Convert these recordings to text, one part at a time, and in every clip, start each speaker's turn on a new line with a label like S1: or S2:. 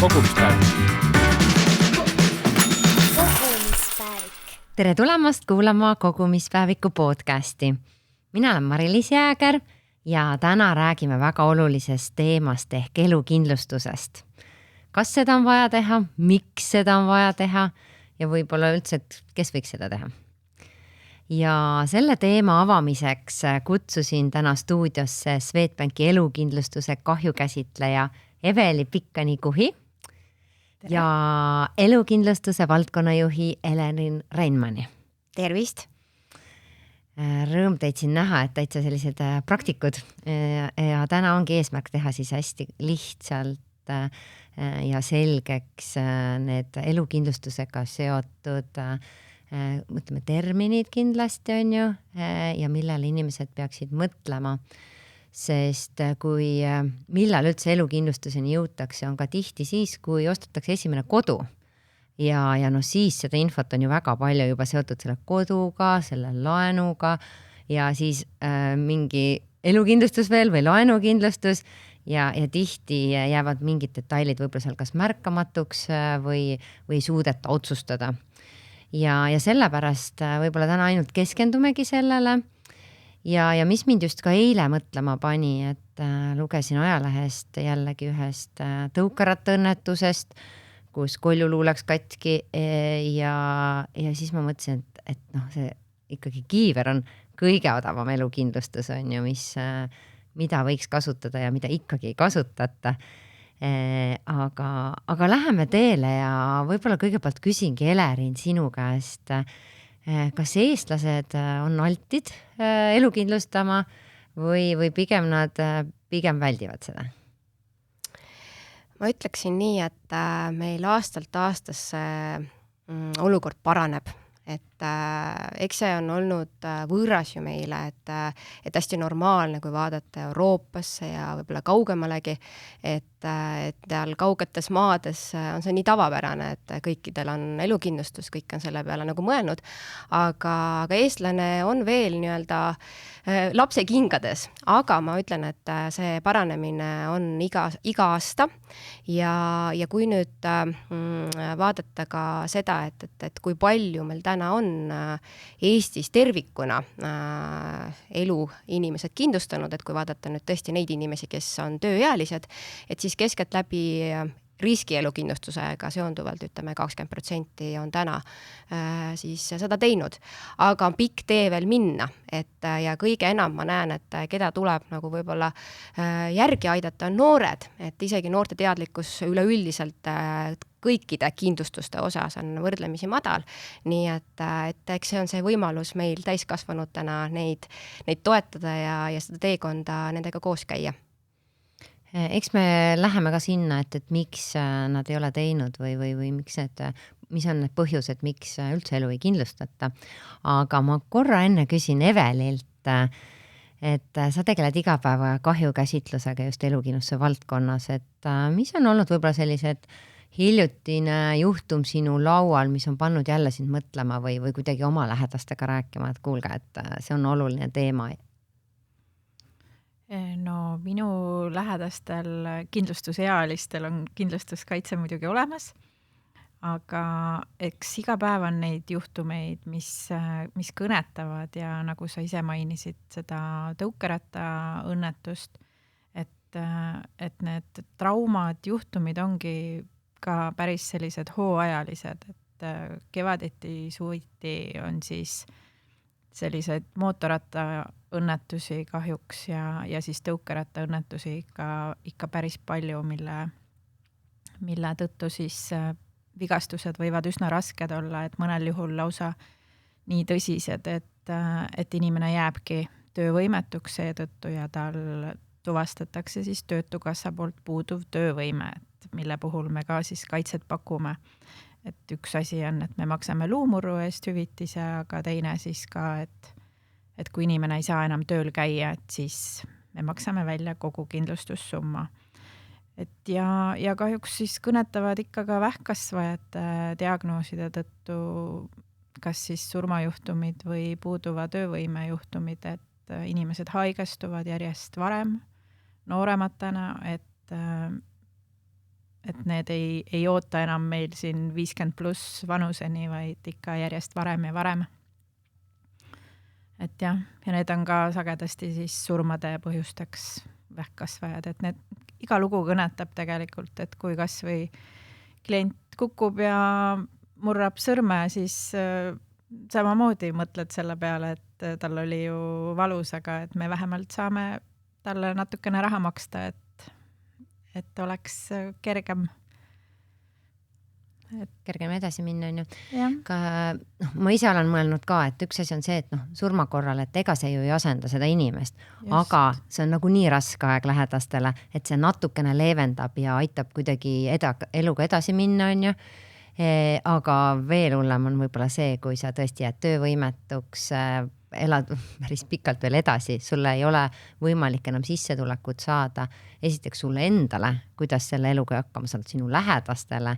S1: kogumispäevik.
S2: Tere tulemast kuulama Kogumispäeviku podcasti. Mina olen Mari-Liis Jääger ja täna räägime väga olulisest teemast ehk elukindlustusest. Kas seda on vaja teha, miks seda on vaja teha ja võib-olla üldse, et kes võiks seda teha? Ja selle teema avamiseks kutsusin täna stuudiosse Swedbanki elukindlustuse kahjukäsitleja Eveli Pikkani-Kuhi ja elukindlustuse valdkonnajuhi Elerin Reinmanni.
S3: Tervist!
S2: Rõõm teid siin näha, et täitsa sellised praktikud ja täna ongi eesmärk teha siis hästi lihtsalt ja selgeks need elukindlustusega seotud mõtleme terminid kindlasti on ju ja millal inimesed peaksid mõtlema, sest kui millal üldse elukindlustuseni jõutakse, on ka tihti siis, kui ostetakse esimene kodu ja siis seda infot on ju väga palju juba seotud selle koduga, selle laenuga ja siis mingi elukindlustus veel või laenukindlustus ja tihti jäävad mingid detailid võib-olla seal kas märkamatuks või ei suudeta otsustada. Ja sellepärast võib-olla täna ainult keskendumegi sellele ja mis mind just ka eile mõtlema pani, et lugesin ajalehest jällegi ühest tõukerattaõnnetusest, kus koljuluu läks katki ja siis ma mõtlesin, et see ikkagi kiiver on kõige odavam elukindlustus on ju, mida võiks kasutada ja mida ikkagi ei kasutata. Aga läheme teele ja võib-olla kõigepealt küsingi Elerin sinu käest, kas eestlased on altid elukindlustama või pigem nad väldivad seda?
S3: Ma ütleksin nii, et meil aastalt aastasse olukord paraneb. Et eks see on olnud võõras ju meile, et hästi normaalne, kui vaadata Euroopasse ja võib-olla kaugemalegi, et seal kaugetes maades on see nii tavapärane, et kõikidel on elukindlustus, kõik on selle peale nagu mõelnud, aga eestlane on veel nii-öelda lapse kingades, aga ma ütlen, et see paranemine on iga aasta ja kui nüüd vaadata ka seda, et kui palju meil täna on Eestis tervikuna elu inimesed kindlustanud, et kui vaadata nüüd tõesti neid inimesi, kes on tööealised, et siis keskelt läbi riskielukindlustusega seonduvalt, ütleme 20% on täna siis seda teinud. Aga on pikk tee veel minna, ja kõige enam ma näen, et keda tuleb nagu võib-olla järgi aidata on noored, et isegi noorte teadlikkus üleüldiselt kõikide kindlustuste osas on võrdlemisi madal, nii et eks see on see võimalus meil täiskasvanutena neid toetada ja seda teekonda nendega koos käia.
S2: Eks me läheme ka sinna, et miks nad ei ole teinud või miks mis on need põhjused, miks üldse elu ei kindlustata. Aga ma korra enne küsin Evelilt, et sa tegeled igapäeva kahjukäsitlusega just elukindlustuse valdkonnas, et mis on olnud võib-olla sellised hiljutine juhtum sinu laual, mis on pannud jälle sind mõtlema või kuidagi oma lähedastega rääkima, et kuulge, et see on oluline teema.
S4: No minu lähedastel kindlustusealistel on kindlustuskaitse muidugi olemas, aga eks iga päev on neid juhtumeid, mis kõnetavad ja nagu sa ise mainisid seda tõukeratta õnnetust, et need traumad, juhtumid ongi ka päris sellised hooajalised, et kevadeti suiti on siis selliseid mootorratta õnnetusi kahjuks ja siis tõukeratta õnnetusi ikka päris palju, mille tõttu siis vigastused võivad üsna rasked olla, et mõnel juhul lausa nii tõsised, et inimene jääbki töövõimetuks seetõttu ja tal tuvastatakse siis Töötukassa poolt puuduv töövõime, mille puhul me ka siis kaitset pakume. Et üks asi on, et me maksame luumurru eest hüvitise, aga teine siis ka, et kui inimene ei saa enam tööl käia, et siis me maksame välja kogu kindlustussumma. Ja kahjuks siis kõnetavad ikka ka vähkkasvajate diagnooside tõttu kas siis surmajuhtumid või puuduva töövõime juhtumid, et inimesed haigestuvad järjest varem noorematena, et need ei oota enam meil siin 50+ vanuseni, vaid ikka järjest varem ja varem. Et jah, ja need on ka sagedasti siis surmade põhjusteks vähkkasvajad, et need iga lugu kõnetab tegelikult, et kui kas või klient kukub ja murrab sõrme, siis samamoodi mõtled selle peale, et tal oli ju valus, aga et me vähemalt saame talle natukene raha maksta, et oleks kergem.
S2: Kergem edasi minna, on ju.
S4: Jah.
S2: Ka, ma ise olen mõelnud ka, et üks asi on see, et surma korral, et ega see ju ei asenda seda inimest, aga see on nagu nii raske aeg lähedastele, et see natukene leevendab ja aitab kuidagi eluga edasi minna, on ju. Aga veel hullem on võib-olla see, kui sa tõesti jääd töövõimetuks, elad päris pikalt veel edasi, sulle ei ole võimalik enam sissetulekut saada. Esiteks sulle endale, kuidas selle eluga hakkama saada, sinu lähedastele.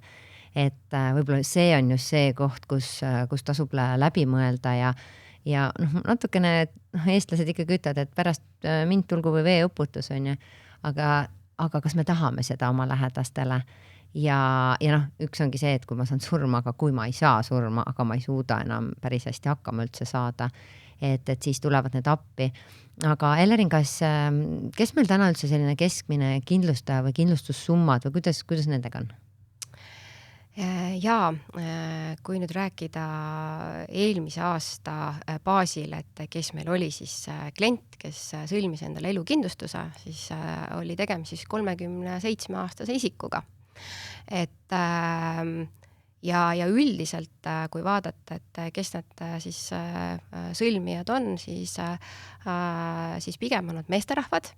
S2: Et võib-olla see on just see koht, kus tasub läbi mõelda ja natukene eestlased ikkagi ütlevad, et pärast mind tulgu või veeuputus, on ju. Aga kas me tahame seda oma lähedastele? Ja üks ongi see, et kui ma saan surma, aga kui ma ei saa surma, aga ma ei suuda enam päris hästi hakkama üldse saada, et siis tulevad need appi. Aga Elering, kes meil täna üldse selline keskmine kindlustaja või kindlustussummad või kuidas nendega on?
S3: Jaa, kui nüüd rääkida eelmise aasta baasil, et kes meil oli siis klient, kes sõlmis endale elukindlustuse, siis oli tegemist siis 37-aastase isikuga. Et ja üldiselt, kui vaadata, et kes need siis sõlmijad on, siis pigem on nad meesterahvad.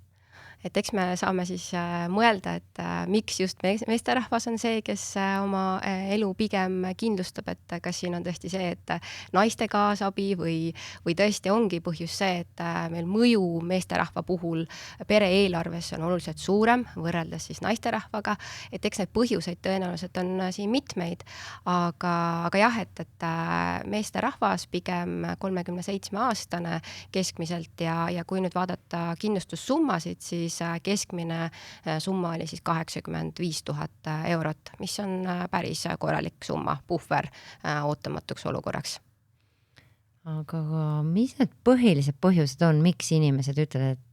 S3: Et eks me saame siis mõelda, et miks just meesterahvas on see, kes oma elu pigem kindlustab, et kas siin on tõesti see, et naiste kaasabi või tõesti ongi põhjus see, et meil mõju meesterahva puhul pere eelarves on oluliselt suurem võrreldes siis naisterahvaga, et eks neid põhjuseid tõenäoliselt on siin mitmeid, aga jah, et meesterahvas pigem 37-aastane keskmiselt ja kui nüüd vaadata kindlustussummasid, siis keskmine summa oli siis 85 000 eurot, mis on päris korralik summa, puhver ootamatuks olukorraks.
S2: Aga mis need põhilised põhjused on, miks inimesed ütlevad,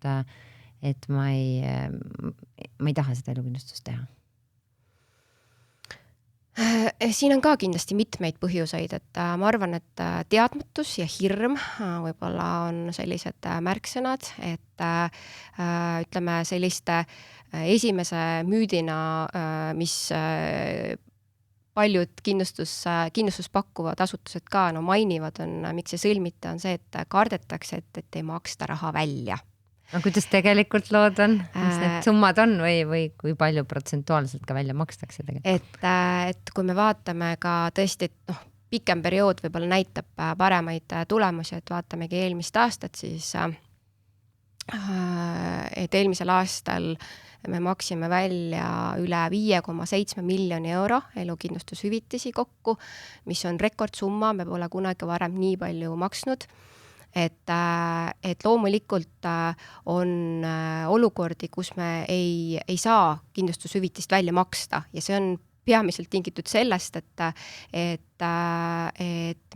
S2: et ma ei taha seda elukindlustust teha?
S3: Siin on ka kindlasti mitmeid põhjuseid, et ma arvan, et teadmatus ja hirm võib-olla on sellised märksõnad, et ütleme selliste esimese müüdina, mis paljud kindlustus pakkuvad asutused ka mainivad, miks see sõlmita, on see, et kardetakse, et ei maksta raha välja.
S2: No kuidas tegelikult lood on? Mis need summad on või kui palju protsentuaalselt ka välja makstakse tegelikult?
S3: Et kui me vaatame ka tõesti, et pikem periood võib-olla näitab paremaid tulemusi, et vaatamegi eelmist aastat, siis et eelmisel aastal me maksime välja üle 5,7 miljoni euro elukindlustushüvitisi kokku, mis on rekordsumma, me pole kunagi varem nii palju maksnud. Et loomulikult on olukordi, kus me ei saa kindlustushüvitist välja maksta ja see on peamiselt tingitud sellest, et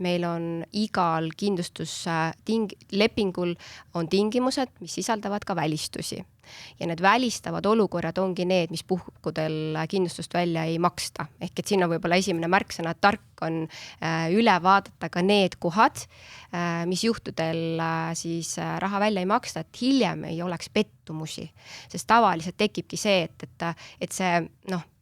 S3: meil on igal kindlustuslepingul on tingimused, mis sisaldavad ka välistusi. Ja need välistavad olukorrad ongi need, mis puhkudel kindlustust välja ei maksta. Ehk et siin on võib-olla esimene märksõna, et tark on üle vaadata ka need kohad, mis juhtudel siis raha välja ei maksta, et hiljem ei oleks pettumusi. Sest tavaliselt tekibki see, et see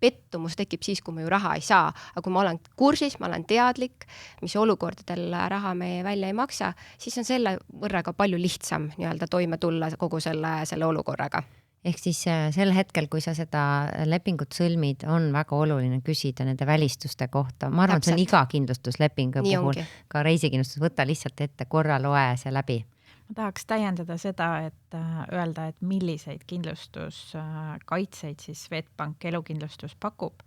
S3: pettumus tekib siis, kui me ju raha ei saa. Aga kui ma olen kursis, ma olen teadlik, mis olukordadel raha me välja ei maksa, siis on selle võrra ka palju lihtsam nii-öelda toime tulla kogu selle olukorraga.
S2: Ehk siis sel hetkel, kui sa seda lepingut sõlmid, on väga oluline küsida nende välistuste kohta. Ma arvan, et see on iga kindlustuslepingu puhul, ka reisikindlustus, võta lihtsalt ette, korra loe see läbi.
S4: Ma tahaks täiendada seda, et öelda, et milliseid kindlustuskaitseid siis Swedbank elukindlustus pakub.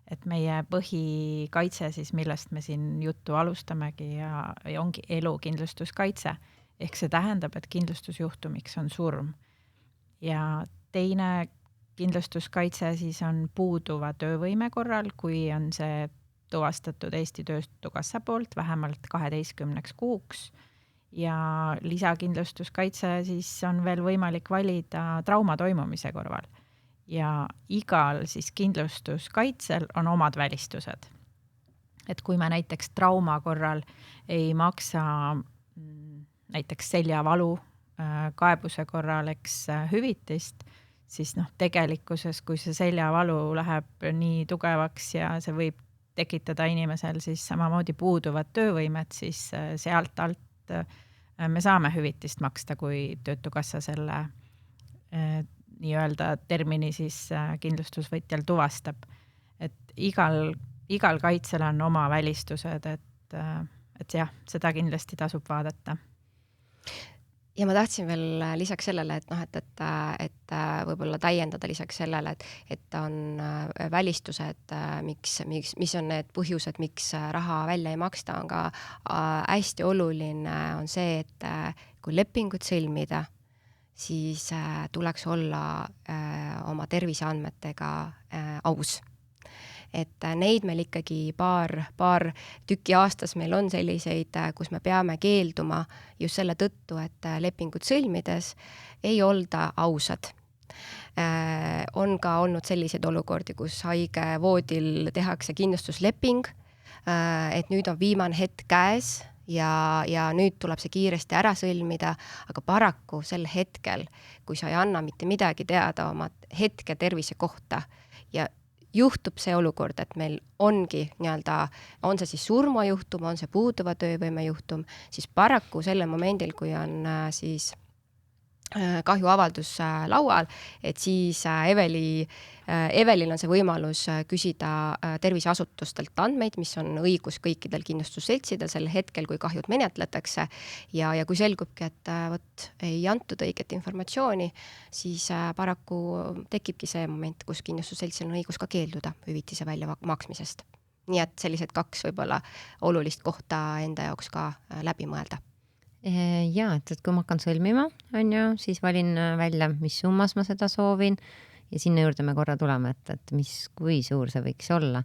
S4: Et meie põhikaitse siis, millest me siin juttu alustamegi ja ongi elukindlustuskaitse. Ehk see tähendab, et kindlustusjuhtumiks on surm. Ja teine kindlustuskaitse siis on puuduva töövõime korral, kui on see tuvastatud Eesti Töötukassa poolt vähemalt 12 kuuks ja lisakindlustuskaitse siis on veel võimalik valida trauma toimumise korral. Ja igal siis kindlustuskaitsel on omad välistused. Et kui me näiteks trauma korral ei maksa näiteks seljavalu kaebuse korral hüvitist, siis tegelikkuses, kui see seljavalu läheb nii tugevaks ja see võib tekitada inimesel siis samamoodi puuduvat töövõimet, siis sealt alt me saame hüvitist maksta, kui Töötukassa selle nii-öelda termini siis kindlustusvõtjal tuvastab. Et igal kaitsel on oma välistused, et jah, seda kindlasti tasub vaadata.
S3: Ja ma tahtsin veel lisaks sellele, et võib-olla täiendada lisaks sellele, et on välistused, mis on need põhjused, miks raha välja ei maksta, on ka hästi oluline on see, et kui lepingut sõlmida, siis tuleks olla oma terviseandmetega aus. Et neid meil ikkagi paar tükki aastas meil on selliseid, kus me peame keelduma just selle tõttu, et lepingut sõlmides ei olda ausad. On ka olnud selliseid olukordi, kus haige voodil tehakse kindlustusleping, et nüüd on viimane hetk käes ja nüüd tuleb see kiiresti ära sõlmida, aga paraku sel hetkel, kui sa ei anna mitte midagi teada oma hetke tervise kohta ja juhtub see olukord, et meil ongi on see siis surmajuhtum, on see puuduva töövõime juhtum, siis paraku sellel momendil, kui on siis kahjuavaldus laual, et siis Evelil on see võimalus küsida terviseasutustelt andmeid, mis on õigus kõikidel kindlustusseltsidel sel hetkel, kui kahjud menetletakse ja kui selgubki, et ei antud õiget informatsiooni, siis paraku tekibki see moment, kus kindlustusseltsil on õigus ka keelduda hüvitise välja maksmisest. Nii et sellised 2 võib-olla olulist kohta enda jaoks ka läbi mõelda.
S2: Ja, et kui ma hakkan sõlmima, siis valin välja, mis summas ma seda soovin ja sinna juurde me korra tuleme, et kui suur see võiks olla.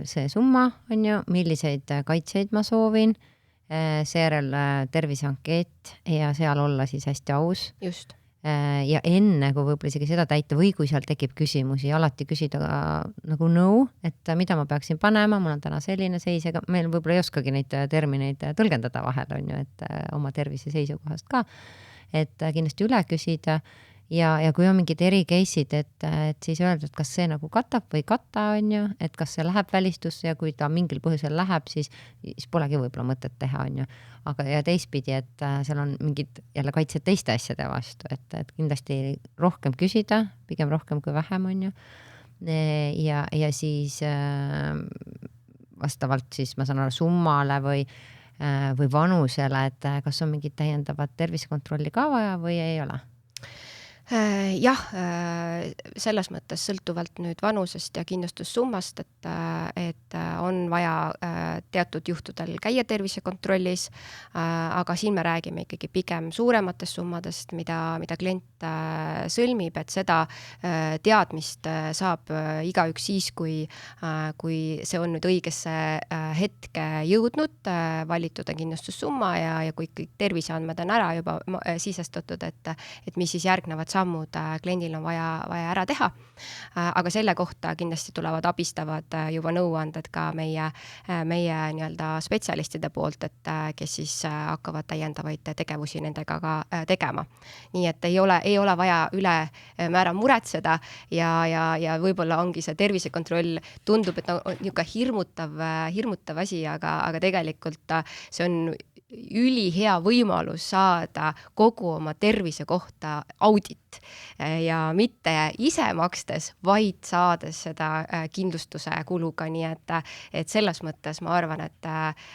S2: See summa, milliseid kaitseid ma soovin, seejärel terviseankeet ja seal olla siis hästi aus.
S3: Just.
S2: Ja enne, kui võib-olla isegi seda täita või kui seal tekib küsimusi, alati küsida nagu nõu, et mida ma peaksin panema, mul on täna selline seis, ega meil võib-olla ei oskagi neid termineid tõlgendada vahel, et oma tervise seisukohast ka, et kindlasti üle küsida ja kui on mingid ericase'id, et siis öelda, et kas see nagu katab või kata, et kas see läheb välistusse ja kui ta mingil põhjusel läheb, siis polegi võib-olla mõtet teha, aga ja teistpidi, et seal on mingid jälle kaitsed teiste asjade vastu, et kindlasti rohkem küsida, pigem rohkem kui vähem, ja siis vastavalt siis ma saan aru summale või vanusele, et kas on mingid täiendavad tervisekontrolli ka vaja või ei ole?
S3: Jah, selles mõttes sõltuvalt nüüd vanusest ja kindlustussummast, et on vaja teatud juhtudel käia tervisekontrollis, aga siin me räägime ikkagi pigem suurematest summadest, mida klient sõlmib, et seda teadmist saab igaüks siis, kui see on nüüd õigesse hetke jõudnud, valitud kindlustussumma ja kui kõik terviseandmed on ära juba sisestatud, et mis siis järgnevad sammud kliendil on vaja ära teha. Aga selle kohta kindlasti tulevad abistavad juba nõuanded ka meie nii-öelda spetsialistide poolt, et kes siis hakkavad täiendavaid tegevusi nendega ka tegema. Nii et ei ole vaja üle määra muretseda ja võib-olla ongi see tervisekontroll tundub, et on niisugune hirmutav asi, aga tegelikult see on ülihea võimalus saada kogu oma tervise kohta audit ja mitte ise makstes, vaid saades seda kindlustuse kuluga, nii et selles mõttes ma arvan, et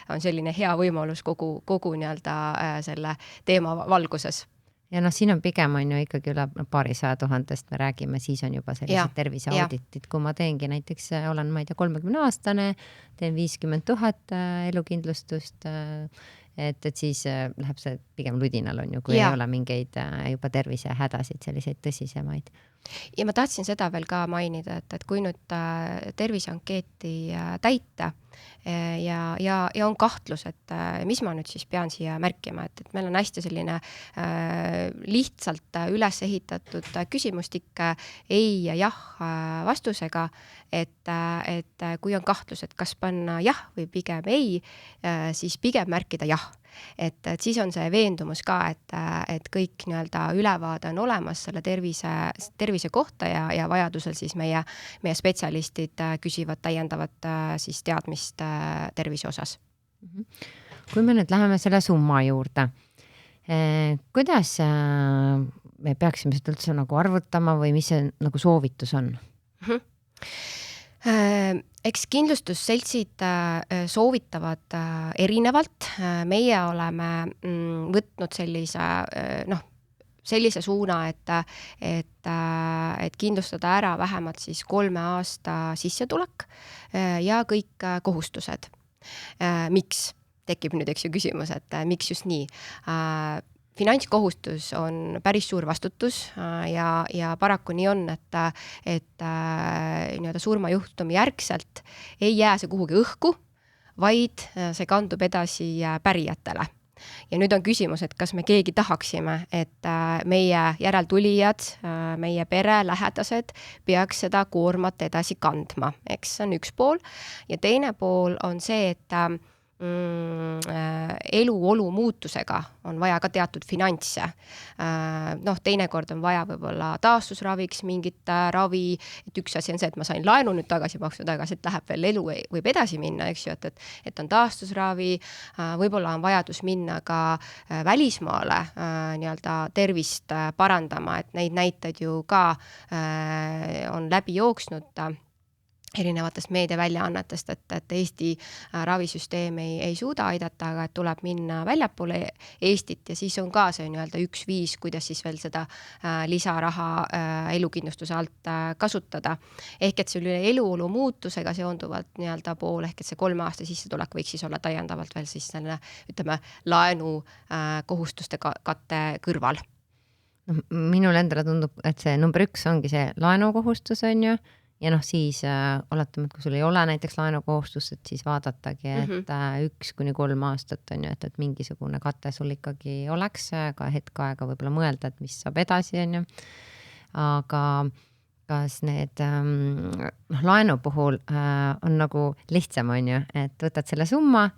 S3: on selline hea võimalus kogu nii-öelda selle teema valguses.
S2: Ja siin on pigem ikkagi üle 200 000 me räägime, siis on juba sellised terviseauditid, kui ma teengi näiteks, olen, 30-aastane, teen 50 000 elukindlustust et siis läheb see pigem ludinal on ju, kui ei ole mingeid juba tervisehädasid, selliseid tõsisemaid.
S3: Ja ma tahtsin seda veel ka mainida, et kui nüüd terviseankeeti täita ja on kahtlus, et mis ma nüüd siis pean siia märkima, et meil on hästi selline lihtsalt üles ehitatud küsimustik ei ja jah vastusega, et kui on kahtlus, et kas panna jah või pigem ei, siis pigem märkida jah. Et siis on see veendumus ka, et kõik nii-öelda ülevaade on olemas selle tervise kohta ja vajadusel siis meie spetsialistid küsivad täiendavat siis teadmist tervise osas.
S2: Kui me nüüd läheme selle summa juurde, kuidas me peaksime seda üldse nagu arvutama või mis see nagu soovitus on?
S3: Eks kindlustusseltsid soovitavad erinevalt. Meie oleme võtnud sellise suuna, et kindlustada ära vähemalt siis 3 aasta sissetulek ja kõik kohustused. Miks? Tekib nüüd eks ju küsimus, et miks just nii? Finantskohustus on päris suur vastutus ja paraku nii on, et nii-öelda surmajuhtumi järgselt ei jää see kuhugi õhku, vaid see kandub edasi pärijatele. Ja nüüd on küsimus, et kas me keegi tahaksime, et meie järeltulijad, meie pere, lähedased peaks seda koormat edasi kandma. Eks see on üks pool. Ja teine pool on see, et eluolu muutusega on vaja ka teatud finantse. Teinekord on vaja võib-olla taastusraviks mingit ravi, et üks asi on see, et ma sain laenu nüüd tagasi maksnud, aga siit läheb veel elu, võib edasi minna, eks ju, et on taastusravi, võib-olla on vajadus minna ka välismaale nii-öelda tervist parandama, et neid näiteid ju ka on läbi jooksnud erinevatest meediaväljaannetest, et Eesti ravisüsteem ei suuda aidata, aga et tuleb minna väljapoole Eestit ja siis on ka see nii-öelda üks viis, kuidas siis veel seda lisaraha elukindlustuse alt kasutada. Ehk et selle eluolu muutusega seonduvalt nii-öelda pool, ehk et see 3 aasta sissetulek võiks siis olla täiendavalt veel siis selle, ütleme, laenu kohustuste katte kõrval.
S2: Minul endale tundub, et see number 1 ongi see laenukohustus on ju, ja siis oletame, et kui sul ei ole näiteks laenukohustust, et siis vaadatagi, et 1-3 aastat on ju, et mingisugune kate sul ikkagi oleks, ka hetk aega võib-olla mõelda, et mis saab edasi on ju. Aga kas need laenu puhul on nagu lihtsam on ju, et võtad selle summa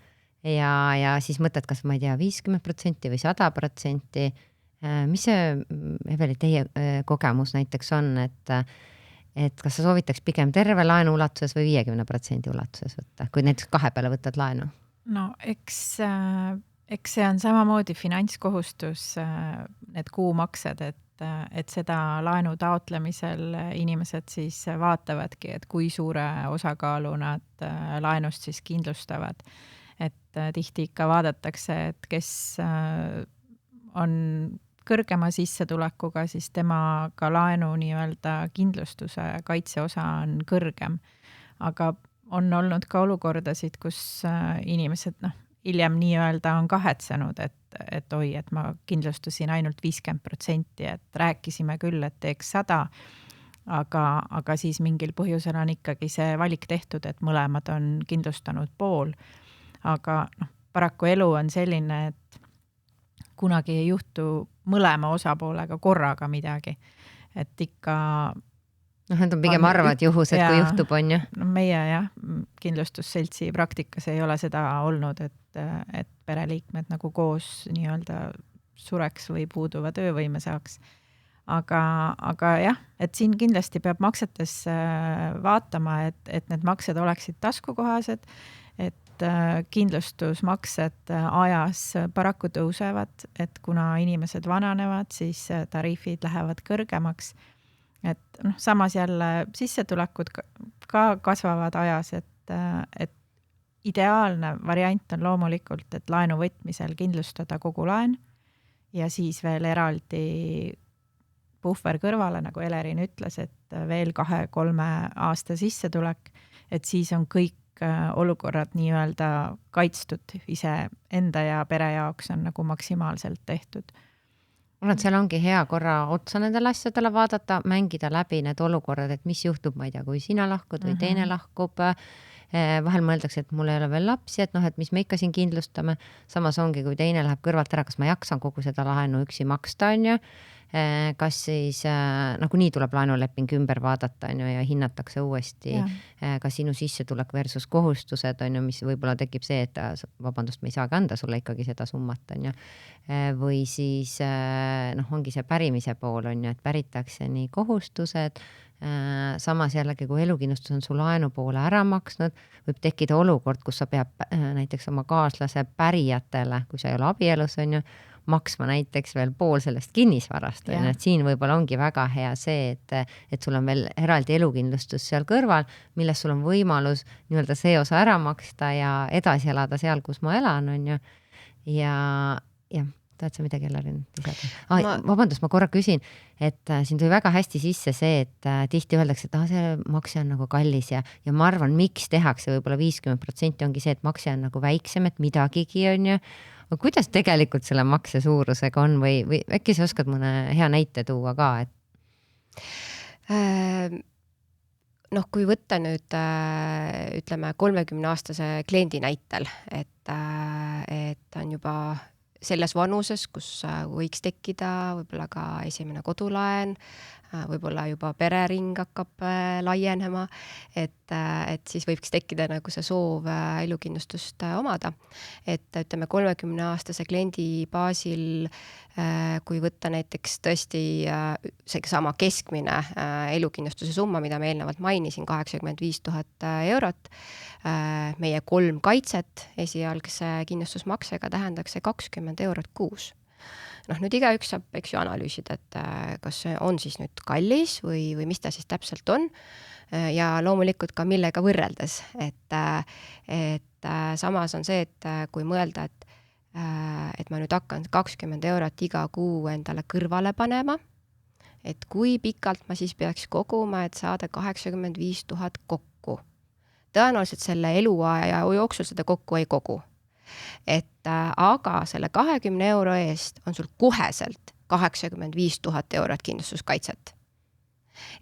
S2: ja siis mõtled, kas ma ei tea 50% või 100%. Mis see, Eveli, teie kogemus näiteks on, et kas sa soovitaks pigem terve laenu ulatuses või 50% ulatuses võtta, kui näiteks 2 peale võtad laenu?
S4: No eks see on samamoodi finantskohustus, need kuumaksed, et seda laenu taotlemisel inimesed siis vaatavadki, et kui suure osakaalu nad laenust siis kindlustavad. Et tihti ikka vaadatakse, et kes on kõrgema sissetulekuga, siis tema ka laenu nii-öelda kindlustuse kaitseosa on kõrgem. Aga on olnud ka olukordasid, kus inimesed hiljem nii-öelda on kahetsenud, et oi, et ma kindlustusin ainult 50%, et rääkisime küll, et teeks 100, aga siis mingil põhjusel on ikkagi see valik tehtud, et mõlemad on kindlustanud pool. Aga paraku elu on selline, et kunagi ei juhtu mõlema osapoolega korraga midagi. Et ikka...
S2: Need on pigem arvad juhused, kui juhtub, on ju?
S4: Meie kindlustusseltsi praktikas ei ole seda olnud, et pereliikmed nagu koos nii-öelda sureks või puuduva töövõime saaks. Aga jah, et siin kindlasti peab maksetes vaatama, et need maksed oleksid taskukohased, et kindlustusmaksed ajas paraku tõusevad, et kuna inimesed vananevad, siis tariifid lähevad kõrgemaks. Et samas jälle sissetulekud ka kasvavad ajas, et ideaalne variant on loomulikult, et laenu võtmisel kindlustada kogu laen ja siis veel eraldi puhver kõrvale, nagu Elerin ütles, et veel 2-3 aasta sissetulek, et siis on kõik olukorrad nii-öelda kaitstud ise enda ja pere jaoks on nagu maksimaalselt tehtud.
S2: Seal ongi hea korra otsa nendele asjadele vaadata, mängida läbi need olukorrad, et mis juhtub, ma ei tea, kui sina lahkud või teine lahkub. Vahel mõeldakse, et mul ei ole veel lapsi, et et mis me ikka siin kindlustame. Samas ongi, kui teine läheb kõrvalt ära, kas ma jaksan kogu seda laenu üksi maksta, on ju. Kas siis nagunii tuleb laenuleping ümber vaadata, on ju, ja hinnatakse uuesti ka sinu sissetulek versus kohustused, on ju, mis võib-olla tekib see, et vabandust, me ei saagi anda sulle ikkagi seda summat, on ju. Või siis ongi see pärimise pool, on ju, et päritakse nii kohustused, samas jällegi, kui elukindlustus on su laenu poole ära maksnud, võib tekkida olukord, kus sa peab näiteks oma kaaslase pärijatele, kui sa ei ole abielus, on ju, maksma näiteks veel pool sellest kinnisvarast, et siin võib-olla ongi väga hea see, et sul on veel eraldi elukindlustus seal kõrval, milles sul on võimalus nii-öelda see osa ära maksta ja edasi elada seal, kus ma elan, on ju. Ja tahad sa midagi jälle lisada? Vabandust, ma korra küsin, et siin tuli väga hästi sisse see, et tihti öeldakse, et see makse on nagu kallis ja ma arvan, miks tehakse võib-olla 50% ongi see, et makse on nagu väiksem, et midagigi on ju. Aga kuidas tegelikult selle makse suurusega on või äkki sa oskad mõne hea näite tuua ka?
S3: Kui võtta nüüd, ütleme, 30-aastase kliendi näitel, et on juba selles vanuses, kus võiks tekkida võib-olla ka esimene kodulaen, võib-olla juba perering hakkab laienema, et siis võiks tekkida nagu see soov elukindlustust omada. Et ütleme 30-aastase kliendi baasil, kui võtta näiteks tõesti see sama keskmine elukindlustuse summa, mida me eelnevalt mainisin, 85 000 eurot, meie 3 kaitset esialgse kindlustusmaksega tähendaks see 20 eurot kuus. Nüüd igaüks saab, eks ju, analüüsida, et kas see on siis nüüd kallis või mis ta siis täpselt on ja loomulikult ka millega võrreldes, et samas on see, et kui mõelda, et ma nüüd hakkan 20 eurot iga kuu endale kõrvale panema, et kui pikalt ma siis peaks koguma, et saada 85 000 kokku. Tõenäoliselt selle eluaja jooksul seda kokku ei kogu. Aga selle 20 euro eest on sul koheselt 85 000 eurot kindlustuskaitset.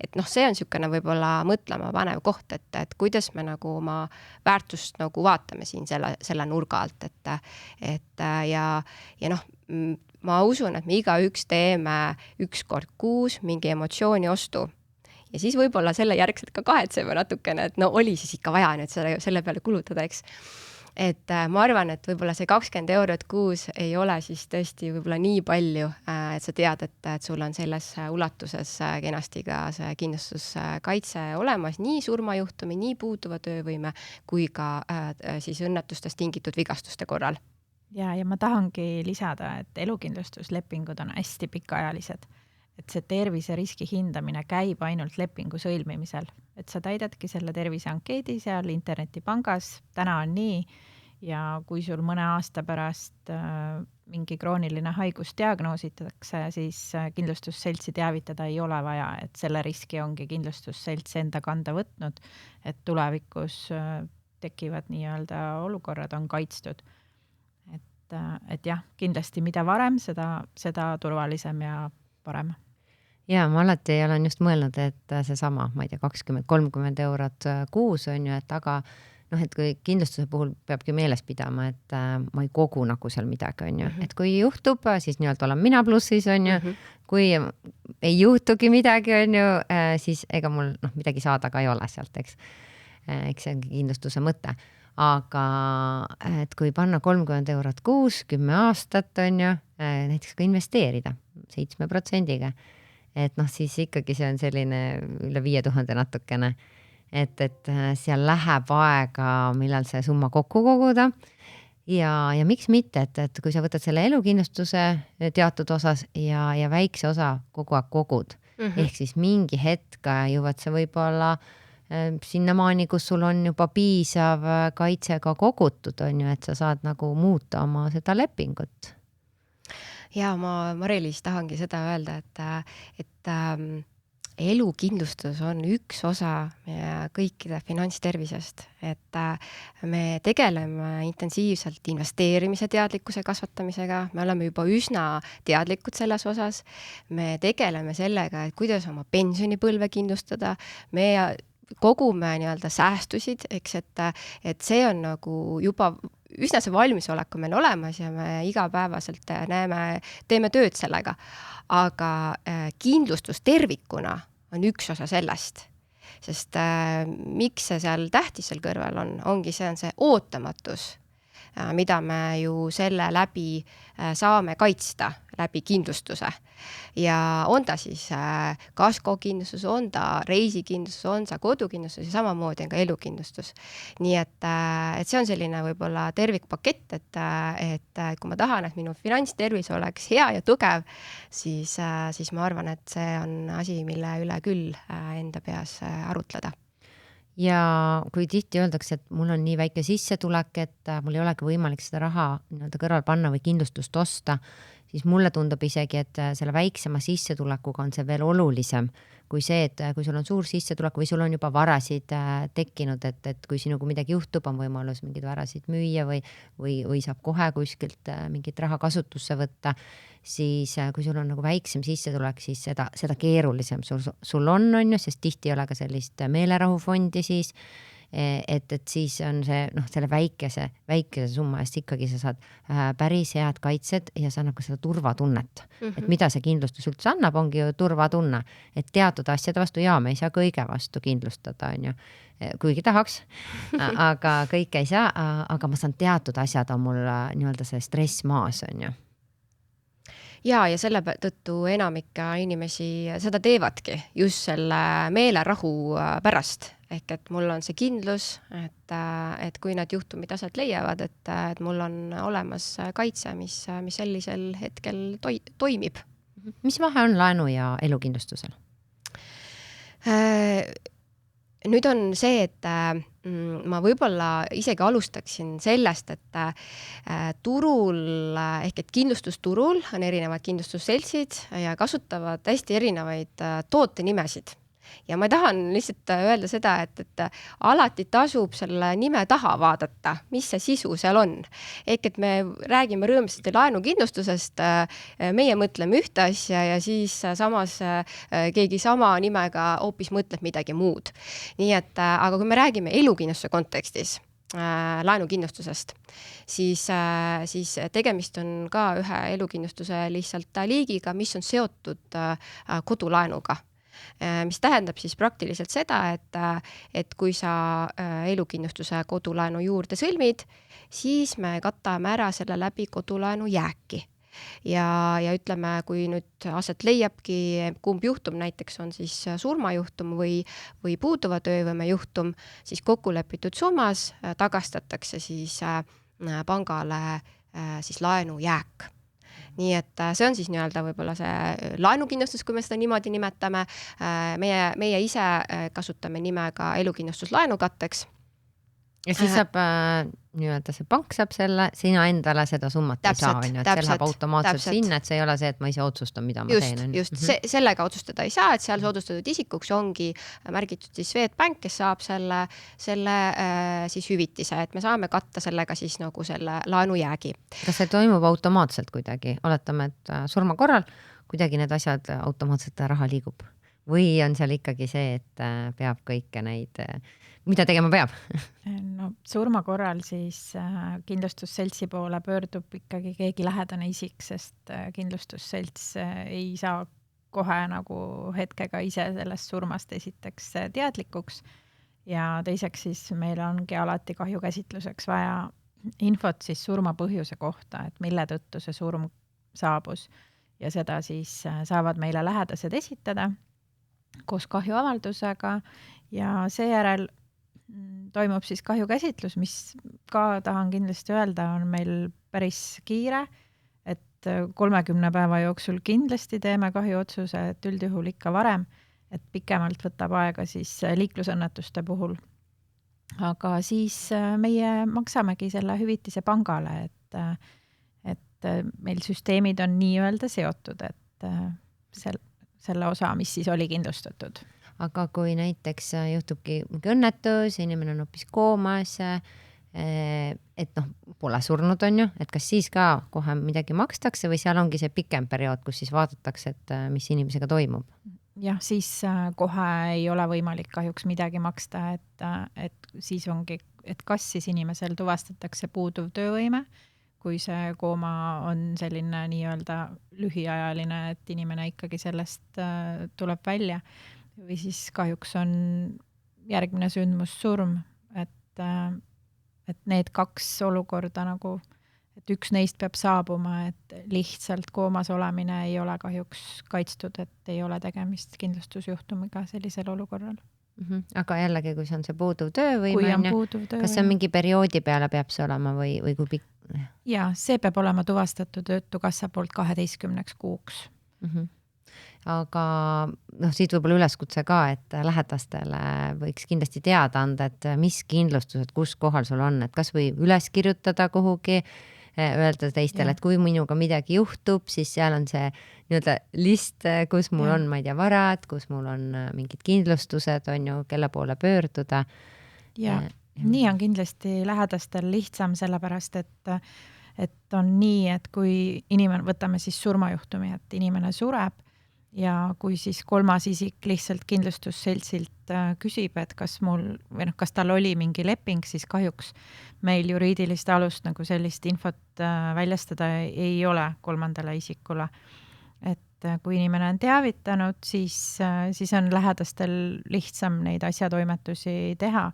S3: Et see on niisugune võib-olla mõtlema panev koht, et kuidas me nagu oma väärtust nagu vaatame siin selle nurga alt, ma usun, et me igaüks teeme 1 kord kuus mingi emotsiooni ostu. Ja siis võib-olla selle järgselt ka kahetseme natukene, et oli siis ikka vaja nüüd selle peale kulutada, eks. Et ma arvan, et võib-olla see 20 eurot kuus ei ole siis tõesti võib-olla nii palju, et sa tead, et sul on selles ulatuses kenasti ka see kindlustuskaitse olemas, nii surmajuhtumi, nii puuduva töövõime, kui ka siis õnnetustest tingitud vigastuste korral.
S4: Ja ma tahangi lisada, et elukindlustuslepingud on hästi pikaajalised. Et see terviseriski hindamine käib ainult lepingu sõlmimisel. Et sa täidadki selle terviseankeedi seal internetipangas, täna on nii, ja kui sul mõne aasta pärast mingi krooniline haigus diagnoositakse, siis kindlustusseltsi teavitada ei ole vaja, et selle riski ongi kindlustusselts enda kanda võtnud, et tulevikus tekivad nii-öelda olukorrad on kaitstud. Et jah, kindlasti mida varem, seda turvalisem ja parem.
S2: Ja ma alati olen just mõelnud, et see sama, ma ei tea, 20-30 eurot kuus on ju, et aga et kui kindlustuse puhul peabki meeles pidama, et ma ei kogu nagu seal midagi on ju, et kui juhtub, siis nii-öelda olen mina plussis on ju, kui ei juhtugi midagi on ju, siis ega mul midagi saada ka ei ole sealt, eks see ongi kindlustuse mõte. Aga et kui panna 30 eurot kuus, 10 aastat on ju, näiteks ka investeerida 7%-ga, et siis ikkagi see on selline üle 5000 natukene, et seal läheb aega, millal see summa kokku koguda ja miks mitte, et kui sa võtad selle elukindlustuse teatud osas ja väikse osa kogu aeg kogud, ehk siis mingi hetk jõuad sa võib-olla sinnamaani, kus sul on juba piisav kaitse ka kogutud, on ju, et sa saad nagu muuta oma seda lepingut.
S3: Ja ma Mari-Liis tahangi seda öelda, et elukindlustus on üks osa kõikide finantstervisest, et me tegeleme intensiivselt investeerimise teadlikkuse kasvatamisega, me oleme juba üsna teadlikud selles osas, me tegeleme sellega, et kuidas oma pensionipõlve kindlustada, me kogume nii-öelda säästusid, eks, et see on nagu juba üsna see valmisolek on meil olemas ja me igapäevaselt teeme tööd sellega. Aga kindlustus tervikuna on üks osa sellest, sest miks see seal tähtis seal kõrval ongi see ootamatus, mida me ju selle läbi saame kaitsta läbi kindlustuse. Ja on ta siis kaskokindlustus, on ta reisikindlustus, on ta kodukindlustus ja samamoodi on ka elukindlustus. Nii et see on selline võib-olla tervikpakett, et kui ma tahan, et minu finantstervis oleks hea ja tugev, siis ma arvan, et see on asi, mille üle küll enda peas arutleda.
S2: Ja kui tihti öeldakse, et mul on nii väike sissetulek, et mul ei olegi võimalik seda raha nii-öelda kõrval panna või kindlustust osta, siis mulle tundub isegi, et selle väiksema sissetulekuga on see veel olulisem kui see, et kui sul on suur sissetulek või sul on juba varasid tekkinud, et kui sinuga midagi juhtub, on võimalus mingid varasid müüa või saab kohe kuskilt mingit raha kasutusse võtta, siis kui sul on nagu väiksem sissetulek, siis seda keerulisem sul on ju, sest tihti ei ole ka sellist meelerahufondi siis, et siis on see, selle väikese summa eest ikkagi sa saad päris head kaitsed ja see annab ka seda turvatunnet. Et mida see kindlustus üldse annab, ongi ju turvatunne, et teatud asjade vastu, me ei saa kõige vastu kindlustada, on ju, kuigi tahaks, aga kõike ei saa, aga ma saan teatud asjad on mul nii-öelda see stress maas, on ju.
S3: Ja selle tõttu enamik inimesi seda teevadki just selle meelerahu pärast. Ehk et mul on see kindlus, et kui nad juhtumid asjad leiavad, et mul on olemas kaitse, mis sellisel hetkel toimib.
S2: Mis vahe on laenu ja elukindlustusel?
S3: Nüüd on see, et ma võib-olla isegi alustaksin sellest, et turul, ehk et kindlustusturul on erinevad kindlustusseltsid ja kasutavad hästi erinevaid tootenimesid. Ja ma tahan lihtsalt öelda seda, et alati tasub selle nime taha vaadata, mis see sisu seal on. Ehk et me räägime rõõmsasti laenukindlustusest, meie mõtleme ühte asja ja siis samas keegi sama nimega hoopis mõtleb midagi muud. Nii et, aga kui me räägime elukindlustuse kontekstis, laenukindlustusest, siis tegemist on ka ühe elukindlustuse lihtsalt liigiga, mis on seotud kodulaenuga. Mis tähendab siis praktiliselt seda, et kui sa elukindlustuse kodulaenu juurde sõlmid, siis me katame ära selle läbi kodulaenu jääki. Ja ütleme, kui nüüd aset leiabki, kumb juhtum näiteks on siis surmajuhtum või puuduva töövõime juhtum, siis kokkulepitud summas tagastatakse siis pangale siis laenu jääk. Nii et see on siis nii-öelda võib-olla see laenukindlustus, kui me seda niimoodi nimetame. Meie ise kasutame nimega elukindlustus laenukatteks.
S2: Ja siis saab nii-öelda see pank saab selle, sina endale seda summat ei saa, et see läheb automaatselt sinna, et see ei ole see, et ma ise otsustan, mida ma teen.
S3: Just, sellega otsustada ei saa, et seal soodustatud isikuks ongi märgitud siis Swedbank, kes saab selle siis hüvitise, et me saame katta sellega siis nagu selle laenujäägi.
S2: Kas see toimub automaatselt kuidagi? Oletame, et surma korral kuidagi need asjad automaatselt raha liigub? Või on seal ikkagi see, et peab kõike neid... Mida tegema peab?
S4: No, surma korral siis kindlustusseltsi poole pöördub ikkagi keegi lähedane isik, sest kindlustusselts ei saa kohe nagu hetkega ise sellest surmast esiteks teadlikuks ja teiseks siis meil ongi alati kahjukäsitluseks vaja infot siis surma põhjuse kohta, et mille tõttu see surm saabus ja seda siis saavad meile lähedased esitada koos kahjuavaldusega ja seejärel toimub siis kahjukäsitlus, mis ka tahan kindlasti öelda, on meil päris kiire, et 30 päeva jooksul kindlasti teeme kahjuotsuse, et üldjuhul ikka varem, et pikemalt võtab aega siis liiklusõnnetuste puhul. Aga siis meie maksamegi selle hüvitise pangale, et meil süsteemid on nii-öelda seotud, et selle osa, mis siis oli kindlustatud.
S2: Aga kui näiteks juhtubki mingi õnnetus, inimene on hoopis koomas, et noh, pole surnud on ju, et kas siis ka kohe midagi makstakse või seal ongi see pikem periood, kus siis vaadatakse, et mis inimesega toimub?
S4: Jah, siis kohe ei ole võimalik kahjuks midagi maksta, et siis ongi, et kas siis inimesel tuvastatakse puuduv töövõime, kui see kooma on selline nii-öelda lühiajaline, et inimene ikkagi sellest tuleb välja, või siis kahjuks on järgmine sündmus surm, et need kaks olukorda nagu, et üks neist peab saabuma, et lihtsalt koomas olemine ei ole kahjuks kaitstud, et ei ole tegemist kindlustusjuhtumiga sellisel olukorral.
S2: Aga jällegi, kui see on see puuduv töövõime,
S4: kui on puuduv töövõime.
S2: Kas see on mingi perioodi peale peab see olema või kui pikk?
S4: Ja, see peab olema tuvastatud Töötukassa poolt 12 kuuks.
S2: Aga noh, siit võib-olla üleskutse ka, et lähedastele võiks kindlasti teada anda, et mis kindlustused, kus kohal sul on, et kas või üles kirjutada kuhugi, öelda teistele, et kui minuga midagi juhtub, siis seal on see nii-öelda list, kus mul on, ma ei tea, varad, kus mul on mingid kindlustused, on ju, kelle poole pöörduda.
S4: Ja nii on kindlasti lähedastel lihtsam, sellepärast, et on nii, et kui inimene, võtame siis surmajuhtumi, et inimene sureb, ja kui siis kolmas isik lihtsalt kindlustusseltsilt küsib, et kas mul või noh, kas tal oli mingi leping, siis kahjuks meil juriidilist alust nagu sellist infot väljastada ei ole kolmandale isikule. Et kui inimene on teavitanud, siis on lähedastel lihtsam neid asjatoimetusi teha.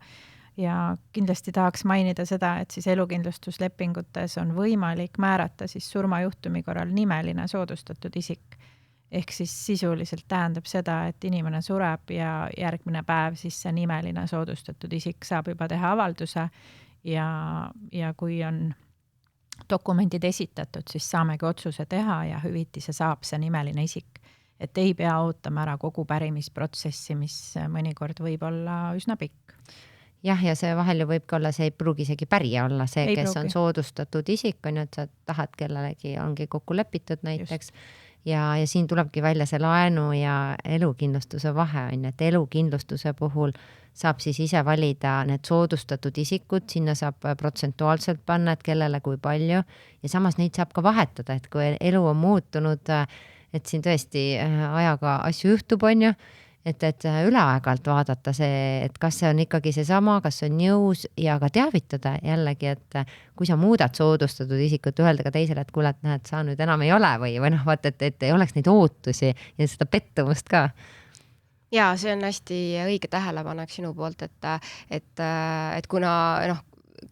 S4: Ja kindlasti tahaks mainida seda, et siis elukindlustuslepingutes on võimalik määrata siis surmajuhtumi korral nimeline soodustatud isik. Ehk siis sisuliselt tähendab seda, et inimene sureb ja järgmine päev siis see nimeline soodustatud isik saab juba teha avalduse ja kui on dokumendid esitatud, siis saamegi otsuse teha ja hüvitise saab see nimeline isik. Et ei pea ootama ära kogu pärimisprotsessi, mis mõnikord võib olla üsna pikk.
S2: Jah, ja see vahel ju võibki olla, see ei pruugi isegi pärija olla see, kes on soodustatud isik, on ju, et sa tahad kellelegi ongi kokku lepitud näiteks. Ja siin tulebki välja see laenu ja elukindlustuse vahe on, et elukindlustuse puhul saab siis ise valida need soodustatud isikud, sinna saab protsentuaalselt panna, et kellele kui palju ja samas neid saab ka vahetada, et kui elu on muutunud, et siin tõesti ajaga asju juhtub, on ju, et üle aeg-alt vaadata see, et kas see on ikkagi see sama, kas see on jõus ja ka teavitada jällegi, et kui sa muudad soodustatud isikut, öelda ka teisele, et kuule, et näed, sa nüüd enam ei ole või noh, vaata, et ei oleks neid ootusi ja seda pettumust ka.
S3: Ja see on hästi õige tähelepanek sinu poolt, et kuna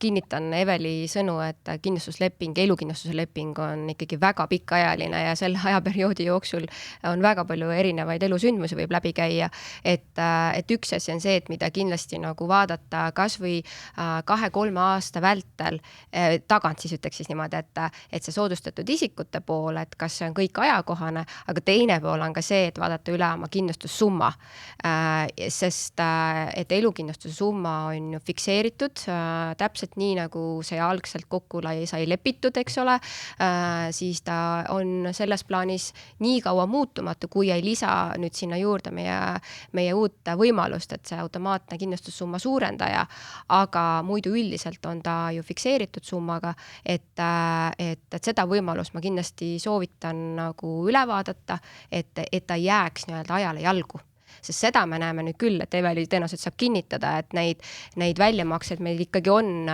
S3: kinnitan Eveli sõnu, et kindlustusleping, elukindlustuse leping on ikkagi väga pikaajaline ja selle ajaperioodi jooksul on väga palju erinevaid elusündmusi võib läbi käia, et üks asi on see, et mida kindlasti nagu vaadata kas või 2-3 aasta vältel tagant siis ütleks siis niimoodi, et see soodustatud isikute pool, et kas see on kõik ajakohane, aga teine pool on ka see, et vaadata üle oma kindlustussumma, sest et elukindlustuse summa on ju fikseeritud täpselt nii, nagu see algselt kokku sai lepitud, eks ole, siis ta on selles plaanis nii kaua muutumatu, kui ei lisa nüüd sinna juurde meie uut võimalust, et see automaatne kindlustussumma suurendaja, aga muidu üldiselt on ta ju fikseeritud summaga, et seda võimalust ma kindlasti soovitan nagu üle vaadata, et ta jääks nii-öelda ajale jalgu. Sest seda me näeme nüüd küll, et Eveli tõenäoliselt saab kinnitada, et neid väljamaksed meil ikkagi on,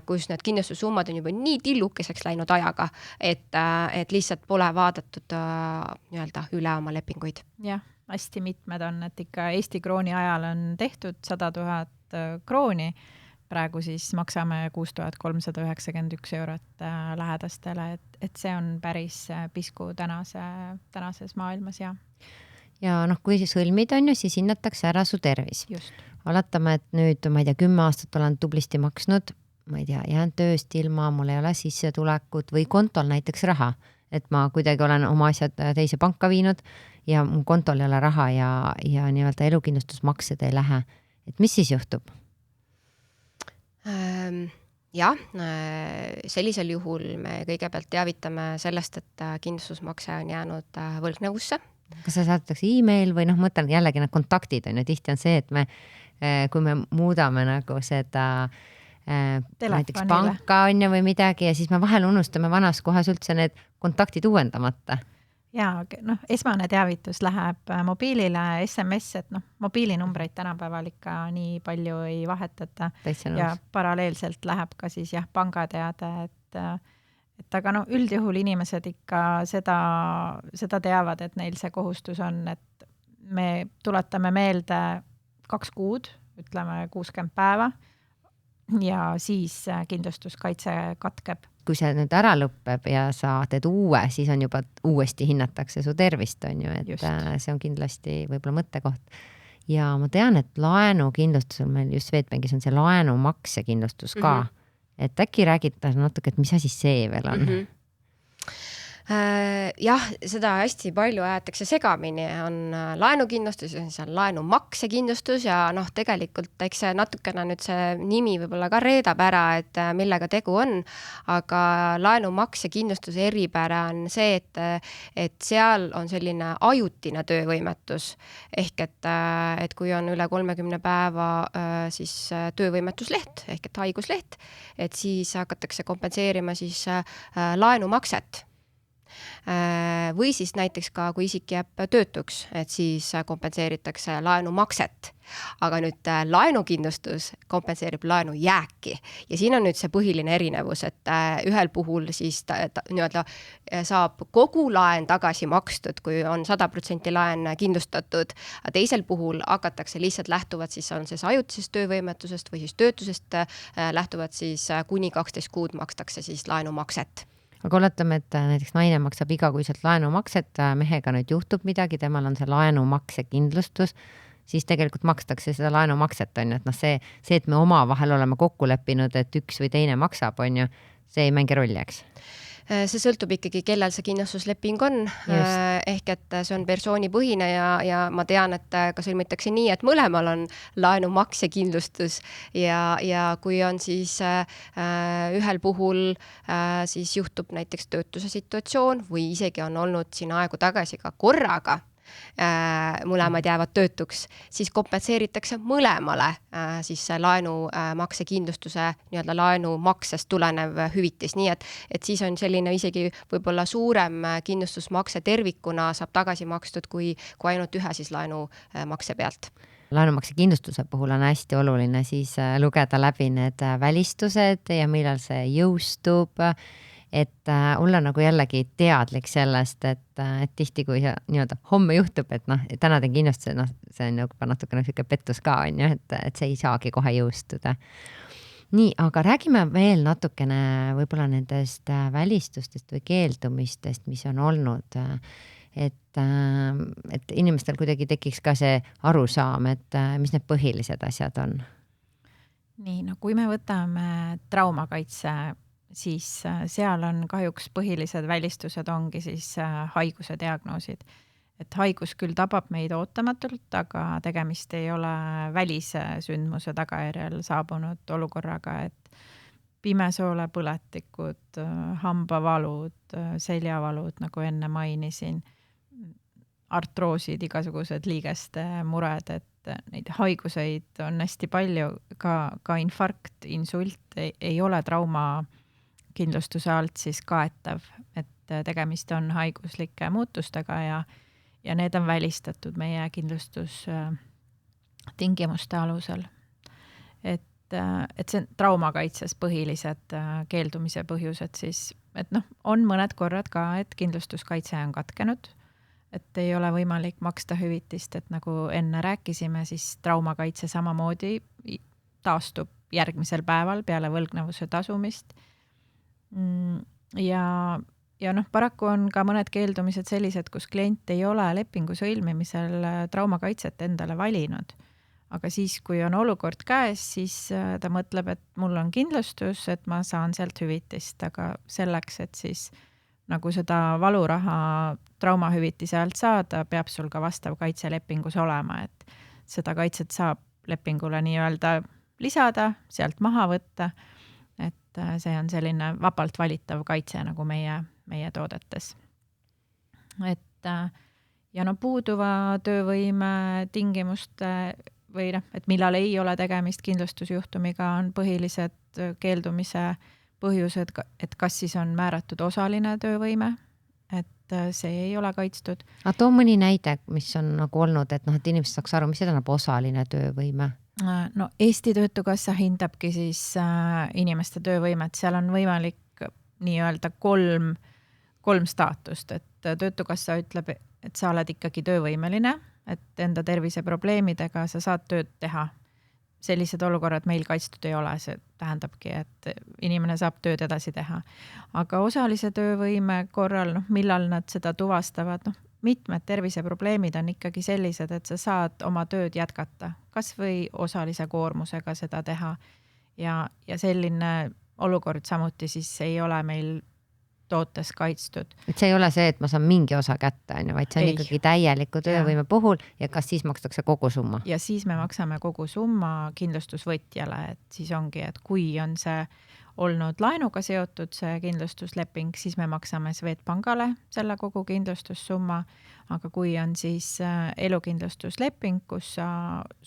S3: kus need kindlustussummad on juba nii tillukeseks läinud ajaga, et lihtsalt pole vaadatud nii-öelda üle oma lepinguid.
S4: Jah, hästi mitmed on, et ikka Eesti krooni ajal on tehtud 100 000 krooni, praegu siis maksame 6391 eurot lähedastele, et see on päris pisku tänases maailmas, jah.
S2: Ja noh, kui siis sõlmid on ju, siis hinnatakse ära su tervis.
S4: Just.
S2: Oletame, et nüüd, ma ei tea, 10 aastat olen tublisti maksnud, ma ei tea, jään tööst ilma, mul ei ole sissetulekut või kontol näiteks raha, et ma kuidagi olen oma asjad teise panka viinud ja mu kontol ei ole raha ja nii-öelda elukindlustusmaksed ei lähe. Et mis siis juhtub?
S3: Jah, sellisel juhul me kõigepealt teavitame sellest, et kindlustusmakse on jäänud võlgnevusse
S2: Kas see saadetakse email või mõtlen jällegi need kontaktid on ju, tihti on see, et kui me muudame nagu seda näiteks panka on ju või midagi ja siis me vahel unustame vanas kohas üldse need kontaktid uuendamata.
S4: Ja esmane teavitus läheb mobiilile, SMS, et mobiilinumbreid tänapäeval ikka nii palju ei vahetata ja paralleelselt läheb ka siis pangateade, et aga üldjuhul inimesed ikka seda teavad, et neil see kohustus on, et me tuletame meelde 2 kuud, ütleme 60 päeva ja siis kindlustuskaitse katkeb.
S2: Kui see nüüd ära lõpeb ja sa teed uue, siis on juba uuesti hinnatakse su tervist, on ju, et just. See on kindlasti võib-olla mõttekoht. Ja ma tean, et laenukindlustusel meil just Swedbankis on see laenumaksekindlustus ka. Et äkki räägita natuke, et mis asi see veel on?
S3: Jah, seda hästi palju ajatakse segamini, on laenukindlustus, on seal laenumaksekindlustus ja tegelikult eks see natukene nüüd see nimi võib-olla ka reedab ära, et millega tegu on, aga laenumaksekindlustuse eripära on see, et seal on selline ajutine töövõimetus ehk et kui on üle 30 päeva siis töövõimetusleht ehk et haigusleht, et siis hakatakse kompenseerima siis laenumakset. Või siis näiteks ka, kui isik jääb töötuks, et siis kompenseeritakse laenumakset. Aga nüüd laenukindlustus kompenseerib laenujääki. Ja siin on nüüd see põhiline erinevus, et ühel puhul siis nii-öelda saab kogu laen tagasi makstud, kui on 100% laen kindlustatud. A teisel puhul hakatakse lihtsalt lähtuvad, siis on see ajutisest töövõimetusest või siis töötusest lähtuvad siis kuni 12 kuud makstakse siis laenumakset.
S2: Aga oletame, et näiteks naine maksab igakuiselt laenumakset, mehega nüüd juhtub midagi, temal on see laenumaksekindlustus, siis tegelikult makstakse seda laenumakset, on ju, et see, et me oma vahel oleme kokku leppinud, et üks või teine maksab, on ju, see ei mängi rolli, eks?
S3: See sõltub ikkagi, kellel see kindlustusleping on, ehk et see on persoonipõhine ja ma tean, et ka sõlmitakse nii, et mõlemal on laenumaksekindlustus ja kui on siis ühel puhul siis juhtub näiteks töötuse situatsioon või isegi on olnud siin aegu tagasi ka korraga, mõlemad jäävad töötuks, siis kompenseeritakse mõlemale siis laenumaksekindlustuse nii-öelda laenumaksest tulenev hüvitis, nii et siis on selline isegi võib-olla suurem kindlustusmakse tervikuna saab tagasi makstud kui ainult ühe siis laenumakse pealt.
S2: Laenumaksekindlustuse puhul on hästi oluline siis lugeda läbi need välistused ja millal see jõustub, et olla nagu jällegi teadlik sellest, et tihti kui nii-öelda homme juhtub, et täna teen kindlustuse, see on juba natukene pettus ka, on ju, et see ei saagi kohe jõustuda. Nii, aga räägime veel natukene võib-olla nendest välistustest või keeldumistest, mis on olnud, et inimestel kuidagi tekiks ka see arusaam, et mis need põhilised asjad on.
S4: Nii, kui me võtame traumakaitse, siis seal on kahjuks põhilised välistused ongi siis haiguse diagnoosid. Et haigus küll tabab meid ootamatult, aga tegemist ei ole välise sündmuse tagajärjel saabunud olukorraga, et pimesoole põletikud, hambavalud, seljavalud, nagu enne mainisin, artroosid, igasugused liigeste mured, et neid haiguseid on hästi palju, ka infarkt, insult ei ole trauma kindlustuse alt siis kaetav, et tegemist on haiguslike muutustega ja need on välistatud meie kindlustus tingimuste alusel. Et see on traumakaitses põhilised keeldumise põhjused siis, et on mõned korrad ka, et kindlustuskaitse on katkenud, et ei ole võimalik maksta hüvitist, et nagu enne rääkisime, siis traumakaitse samamoodi taastub järgmisel päeval peale võlgnevuse tasumist. Ja paraku on ka mõned keeldumised sellised, kus klient ei ole lepingu sõlmimisel traumakaitset endale valinud. Aga siis, kui on olukord käes, siis ta mõtleb, et mul on kindlustus, et ma saan sealt hüvitist, aga selleks, et siis nagu seda valuraha traumahüvitise alt saada, peab sul ka vastav kaitselepingus olema, et seda kaitset saab lepingule nii-öelda lisada, sealt maha võtta. See on selline vabalt valitav kaitse nagu meie toodetes. ja no puuduva töövõime tingimuste või noh, et millal ei ole tegemist kindlustusjuhtumiga, on põhilised keeldumise põhjused, et kas siis on määratud osaline töövõime, et see ei ole kaitstud.
S2: Aga too mõni näide, mis on nagu olnud, et noh, et inimesed saaks aru, mis see tähendab osaline töövõime?
S4: No Eesti Töötukassa hindabki siis inimeste töövõimet, seal on võimalik nii-öelda kolm staatust, et Töötukassa ütleb, et sa oled ikkagi töövõimeline, et enda terviseprobleemidega sa saad tööd teha. Sellised olukorrad meil kaitstud ei ole, see tähendabki, et inimene saab tööd edasi teha. Aga osalise töövõime korral, millal nad seda tuvastavad, mitmed terviseprobleemid on ikkagi sellised, et sa saad oma tööd jätkata, kas või osalise koormusega seda teha. Ja selline olukord samuti siis ei ole meil tootes kaitstud.
S2: Et see ei ole see, et ma saan mingi osa kätte, vaid see on ikkagi täieliku töövõime puhul ja kas siis makstakse kogu summa?
S4: Ja siis me maksame kogu summa kindlustusvõtjale, et siis ongi, et kui on see olnud laenuga seotud see kindlustusleping, siis me maksame Swedbankale selle kogu kindlustussumma, aga kui on siis elukindlustusleping, kus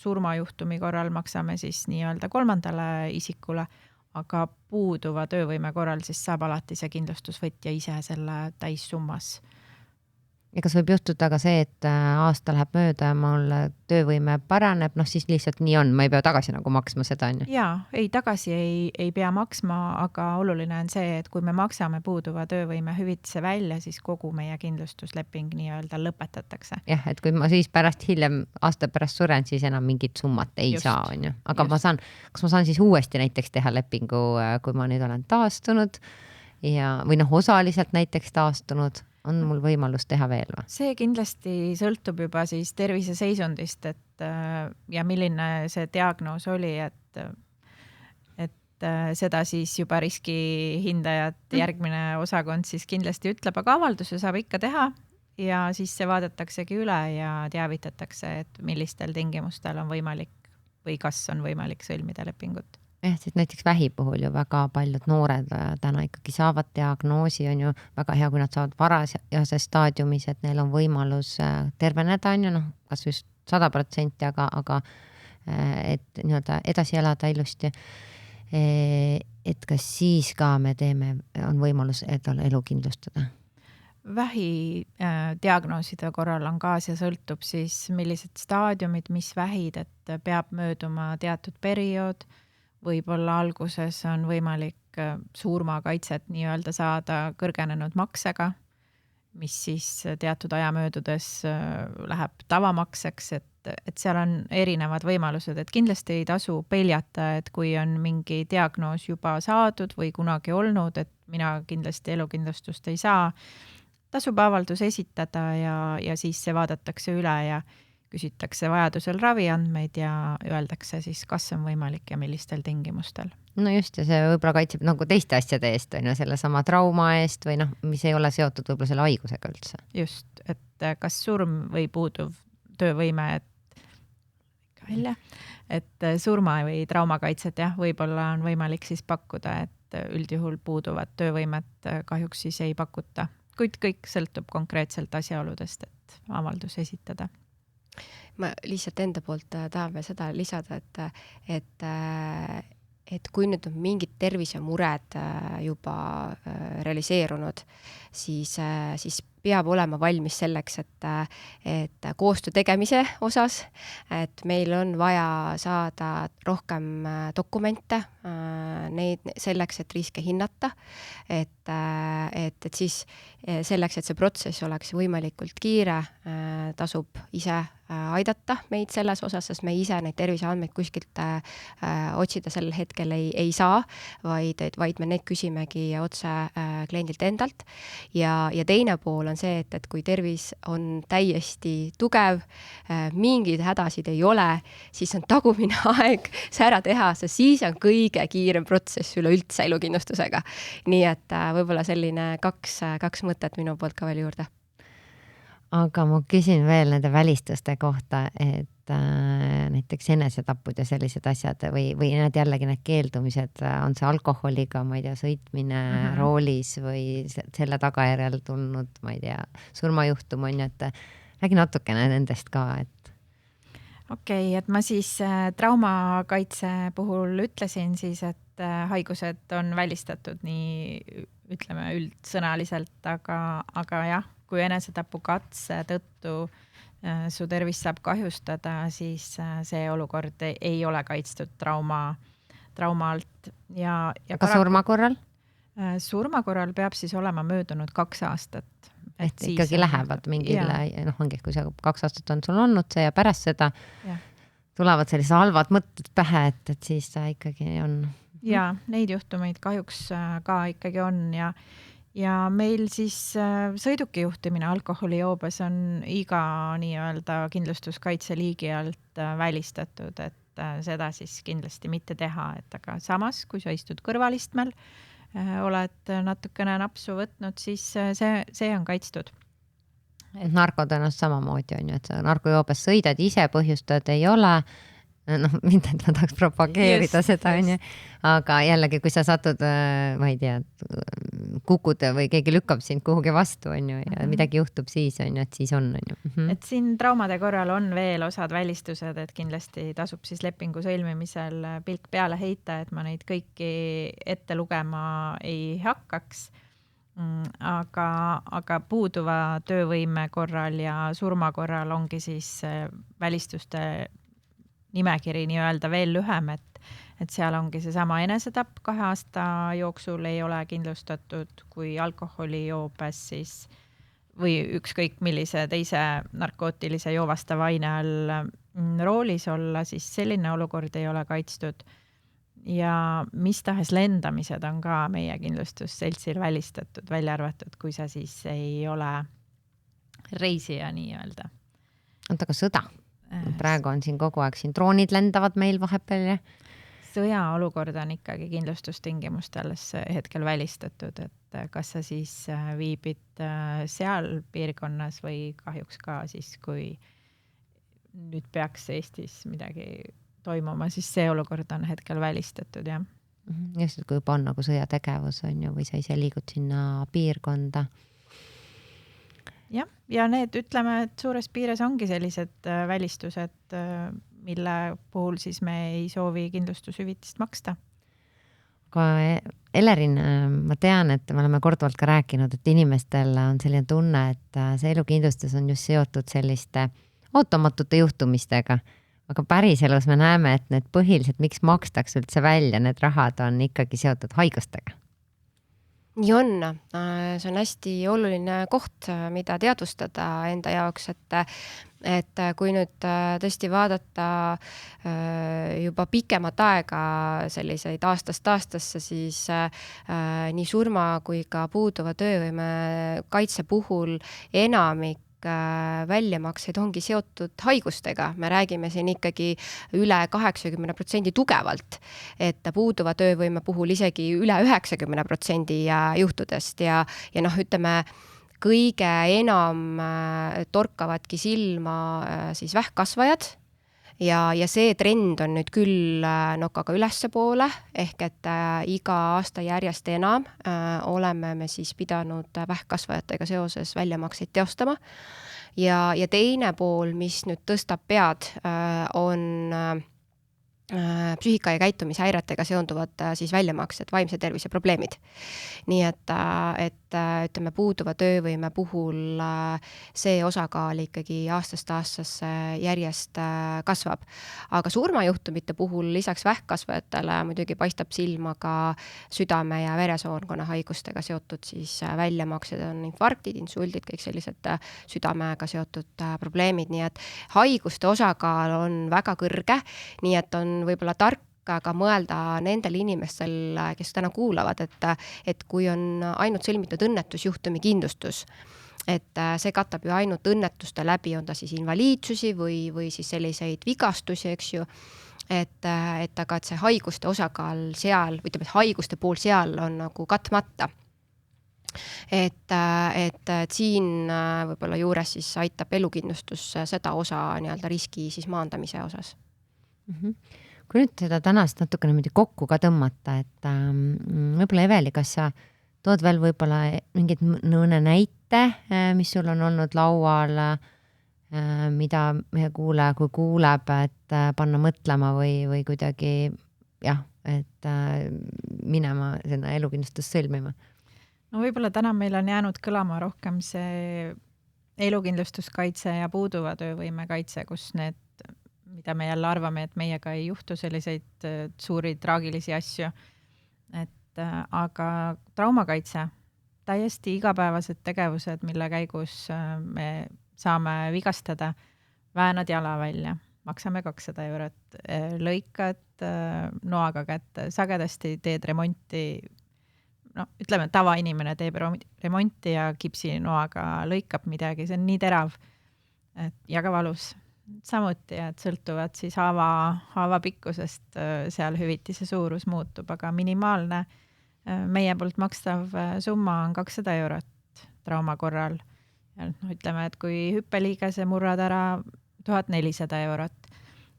S4: surmajuhtumi korral maksame siis nii-öelda kolmandale isikule, aga puuduva töövõime korral siis saab alati see kindlustusvõtja ise selle täissummas. Ja kas võib juhtuda ka see, et aasta läheb mööda ja mul töövõime paraneb, siis lihtsalt nii on, ma ei pea tagasi nagu maksma seda, on ju? Jaa, ei tagasi ei pea maksma, aga oluline on see, et kui me maksame puuduva töövõime hüvitise välja, siis kogu meie kindlustusleping nii-öelda lõpetatakse. Jah, et kui ma siis pärast hiljem aasta pärast suren, siis enam mingit summat ei saa, on ju. Aga kas ma saan siis uuesti näiteks teha lepingu, kui ma nüüd olen taastunud või osaliselt näiteks taastunud? On mul võimalus teha veel või? See kindlasti sõltub juba siis terviseseisundist, ja milline see diagnoos oli, et seda siis juba riskihindajad järgmine osakond siis kindlasti ütleb, aga avalduse saab ikka teha ja siis see vaadataksegi üle ja teavitatakse, et millistel tingimustel on võimalik või kas on võimalik sõlmida lepingut. Siis näiteks vähi puhul ju väga paljud noored täna ikkagi saavad diagnoosi, on ju väga hea, kui nad saavad varajases staadiumis, et neil on võimalus terveneda, on ju, kas just 100%, aga et nii-öelda edasi elada ilusti. Et kas siis ka me on võimalus elu kindlustada? Vähi diagnooside korral on ka, see sõltub siis millised staadiumid, mis vähid, et peab mööduma teatud periood. Võib-olla alguses on võimalik surmakaitset nii-öelda saada kõrgenenud maksega, mis siis teatud aja möödudes läheb tavamakseks, et seal on erinevad võimalused, et kindlasti ei tasu peljata, et kui on mingi diagnoos juba saadud või kunagi olnud, et mina kindlasti elukindlustust ei saa, tasub avaldus esitada ja siis see vaadatakse üle ja küsitakse vajadusel raviandmeid ja öeldakse siis, kas on võimalik ja millistel tingimustel. No just, ja see võib-olla kaitseb nagu teiste asjade eest, on ju, selle sama trauma eest või mis ei ole seotud võib-olla selle haigusega üldse. Just, et kas surm või puuduv töövõime, et surma või traumakaitset võib-olla on võimalik siis pakkuda, et üldjuhul puuduvat töövõimet kahjuks siis ei pakuta, kuid kõik sõltub konkreetselt asjaoludest, et avaldus esitada.
S3: Ma lihtsalt enda poolt tahan veel seda lisada, et kui nüüd on mingid tervisemured juba realiseerunud, siis peab olema valmis selleks, et koostöö tegemise osas, et meil on vaja saada rohkem dokumente neid selleks, et riske hinnata, et siis selleks, et see protsess oleks võimalikult kiire, tasub ise aidata meid selles osas, sest me ise neid terviseandmeid kuskilt otsida sellel hetkel ei saa, vaid me need küsimegi otse kliendilt endalt. Ja teine pool on see, et kui tervis on täiesti tugev, mingeid hädasid ei ole, siis on tagumine aeg see ära teha, sest siis on kõige kiirem protsess üleüldse elukindlustusega. Nii et võib-olla selline kaks mõtet minu poolt ka veel juurde.
S2: Aga ma küsin veel nende välistuste kohta, et näiteks enesetapud ja sellised asjad või need jällegi need keeldumised, on see alkoholiga, ma ei tea, sõitmine roolis või selle tagajärjel tulnud, ma ei tea, surmajuhtum on ju, et räägi natukene nendest ka, et
S4: Okei, et ma siis traumakaitse puhul ütlesin siis, et haigused on välistatud nii, ütleme üldsõnaliselt, aga jah, kui enesetapukatse tõttu su tervis saab kahjustada, siis see olukord ei ole kaitstud trauma alt.
S2: Aga surma korral?
S4: Surma korral peab siis olema möödunud 2 aastat.
S2: Et ikkagi lähevad mingile, kui see 2 aastat on sul olnud see ja pärast seda tulevad sellised halvad mõtted pähe, et siis ta ikkagi on.
S4: Ja neid juhtumeid kahjuks ka ikkagi on ja meil siis sõiduki juhtimine alkoholijoobes on iga nii-öelda kindlustuskaitse liigi alt välistatud, et seda siis kindlasti mitte teha, et aga samas, kui sa istud kõrvalistmel, oled natukene napsu võtnud, siis see on kaitstud.
S2: Et narkod ennast samamoodi on ju, et sa narkojoobes sõidad, ise põhjustad ei ole, mitte, et ma tahaks propageerida seda, on ju, aga jällegi, kui sa satud, ma ei tea, kukud või keegi lükkab sind kuhugi vastu, on ju, ja midagi juhtub siis, on ju, et siis on ju.
S4: Et siin traumade korral on veel osad välistused, et kindlasti tasub siis lepingu sõlmimisel pilk peale heita, et ma neid kõiki ette lugema ei hakkaks. Aga puuduva töövõime korral ja surma korral ongi siis välistuste nimekiri nii-öelda veel lühem, et seal ongi see sama enesetapp 2 aasta jooksul ei ole kindlustatud, kui alkoholijoobes siis või ükskõik millise teise narkootilise joovastava aine all roolis olla, siis selline olukord ei ole kaitstud. Ja mis tahes lendamised on ka meie kindlustusseltsil välistatud, välja arvatud, kui sa siis ei ole reisija nii-öelda.
S2: Aga sõda? Praegu on siin kogu aeg siin droonid lendavad meil vahepeal ja
S4: sõjaolukord on ikkagi kindlustustingimustel hetkel välistatud, et kas sa siis viibid seal piirkonnas või kahjuks ka siis, kui nüüd peaks Eestis midagi toimuma, siis see olukord on hetkel välistatud, jah.
S2: Just, kui juba on nagu sõjategevus on ju, või sa ise liigud sinna piirkonda.
S4: Jah, ja need ütleme, et suures piires ongi sellised välistused, mille puhul siis me ei soovi kindlustushüvitist maksta.
S2: Aga Elerin, ma tean, et me oleme korduvalt ka rääkinud, et inimestel on selline tunne, et see elukindlustus on just seotud selliste ootamatute juhtumistega. Aga päriselus me näeme, et need põhiliselt, miks makstakse üldse välja, need rahad on ikkagi seotud haigustega.
S3: Nii on, see on hästi oluline koht, mida teadvustada enda jaoks, et kui nüüd tõesti vaadata juba pikemat aega selliseid aastast aastasse, siis nii surma kui ka puuduva töövõime kaitse puhul enamik väljamakseid ongi seotud haigustega. Me räägime siin ikkagi üle 80% tugevalt, et puuduva töövõime puhul isegi üle 90% juhtudest ja ütleme, kõige enam torkavadki silma siis vähkkasvajad ja see trend on nüüd küll nokaga ülesse poole, ehk et iga aasta järjest enam oleme me siis pidanud vähkkasvajatega seoses väljamakseid teostama. Ja teine pool, mis nüüd tõstab pead, on psüühika- ja käitumishäiretega seonduvad siis väljamaksed, vaimse tervise probleemid. Nii et ütleme, puuduva töövõime puhul see osakaal ikkagi aastast aastasse järjest kasvab. Aga surmajuhtumite puhul lisaks vähkkasvajatele muidugi paistab silma ka südame- ja veresoonkonna haigustega seotud siis väljamaksed on infarktid, insuldid, kõik sellised südamega seotud probleemid. Nii et haiguste osakaal on väga kõrge, nii et on võib-olla tark aga mõelda nendel inimestel, kes täna kuulavad, et kui on ainult sõlmitud õnnetusjuhtumi kindlustus, et see katab ju ainult õnnetuste läbi, on ta siis invaliidsusi või siis selliseid vigastusi, eks ju, et aga et see haiguste osakaal seal, ütleme, et haiguste pool seal on nagu katmata. Et siin võib-olla juures siis aitab elukindlustus seda osa nii-öelda riski siis maandamise osas.
S2: Kui nüüd seda tänast natukene kokku ka tõmmata, et võib-olla Eveli, kas sa tood veel võib-olla mingid mõne näite, mis sul on olnud laual mida meie kuulaja, kui kuuleb, et panna mõtlema või kuidagi jah, et minema sinna elukindlustust sõlmima?
S4: No võib-olla täna meil on jäänud kõlama rohkem see elukindlustuskaitse ja puuduva töövõime kaitse, kus need, mida me jälle arvame, et meiega ei juhtu selliseid suuri traagilisi asju. Aga traumakaitse, täiesti igapäevased tegevused, mille käigus me saame vigastada, väänad jala välja, maksame 200 €, lõikad noaga kätte, sagedasti teed remonti, no ütleme, tavainimene teeb remonti ja kipsinoaga lõikab midagi, see on nii terav ja ka valus. Samuti, et sõltuvad siis haava pikkusest seal hüvitise suurus muutub, aga minimaalne meie poolt makstav summa on 200 € trauma korral. Ja ütleme, et kui hüppeliigese murrad ära 1400 €,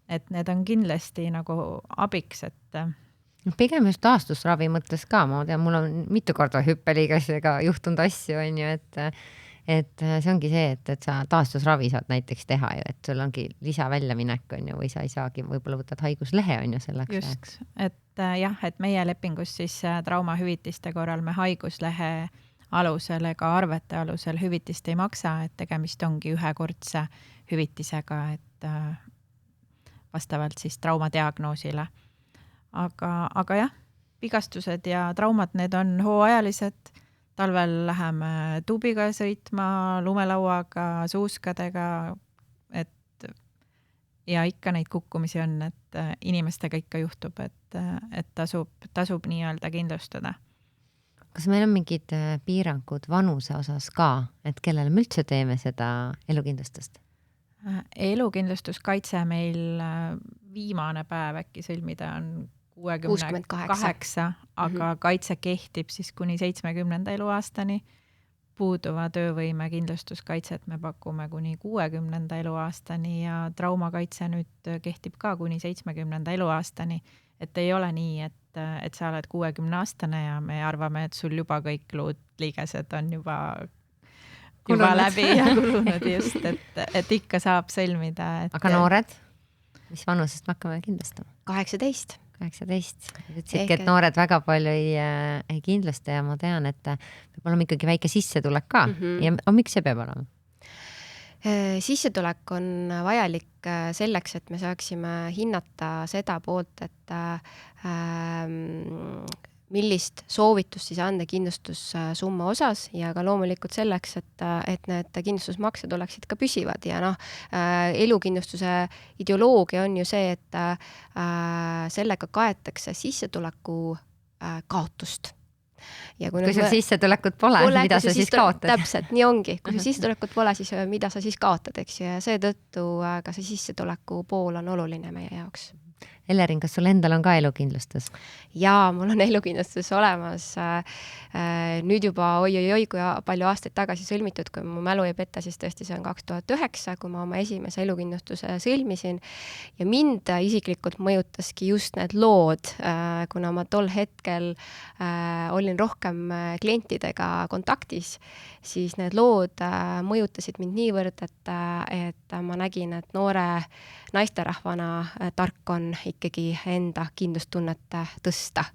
S4: et need on kindlasti nagu abiks, et
S2: pigem just taastusravi mõttes ka, ma tean, mul on mitu korda hüppeliigesega juhtunud asju, on ju, et see ongi see, et sa taastusravi saad näiteks teha ju, et sul ongi lisaväljaminek, on ju, või sa ei saagi, võib-olla võtad haiguslehe, on ju, selleks.
S4: Just, et jah, et meie lepingus siis traumahüvitiste korral me haiguslehe alusel ega arvete alusel hüvitist ei maksa, et tegemist ongi ühekordse hüvitisega, et vastavalt siis traumadiagnoosile. Aga jah, vigastused ja traumad, need on hooajalised, talvel läheme tuubiga sõitma, lumelauaga, suuskadega, ja ikka neid kukkumisi on, et inimestega ikka juhtub, et tasub nii-öelda kindlustada.
S2: Kas meil on mingid piirangud vanuse osas ka, et kellele me üldse teeme seda elukindlustust?
S4: Elukindlustuskaitse meil viimane päev äkki sõlmida on 68, aga kaitse kehtib siis kuni 70. eluaastani. Puuduva töövõime kindlustuskaitset me pakume kuni 60. eluaastani ja traumakaitse nüüd kehtib ka kuni 70. eluaastani. Et ei ole nii, et sa oled 60-aastane ja me arvame, et sul juba kõik luud liigesed on juba läbi ja kulunud just, et ikka saab sõlmida.
S2: Aga noored? Mis vanusest me hakkame kindlustama?
S3: 18.
S2: Ütlesidki, et noored väga palju ei kindlusta ja ma tean, et peab olema ikkagi väike sissetulek ka. Ja miks see peab olema?
S3: Sissetulek on vajalik selleks, et me saaksime hinnata seda poolt, et millist soovitust siis anda kindlustussumma osas ja ka loomulikult selleks, et need kindlustusmaksed oleksid ka püsivad ja elukindlustuse ideoloogia on ju see, et sellega kaetakse sissetuleku kaotust. Ja
S2: kui sul sissetulekut pole, mida sa siis kaotad?
S3: Täpselt, nii ongi. Kui sul sissetulekut pole, siis mida sa siis kaotad, eks? Ja seetõttu ka see sissetuleku pool on oluline meie jaoks.
S2: Ellerin, kas sul endal on ka elukindlustus?
S3: Jaa, mul on elukindlustus olemas. Nüüd juba oi, kui palju aastaid tagasi sõlmitud, kui mu mälu ei petta, siis tõesti see on 2009, kui ma oma esimese elukindlustuse sõlmisin. Ja mind isiklikult mõjutaski just need lood, kuna ma tol hetkel olin rohkem klientidega kontaktis, siis need lood mõjutasid mind niivõrd, et ma nägin, et noore naisterahvana tark on ikkagi enda kindlustunnet tõsta.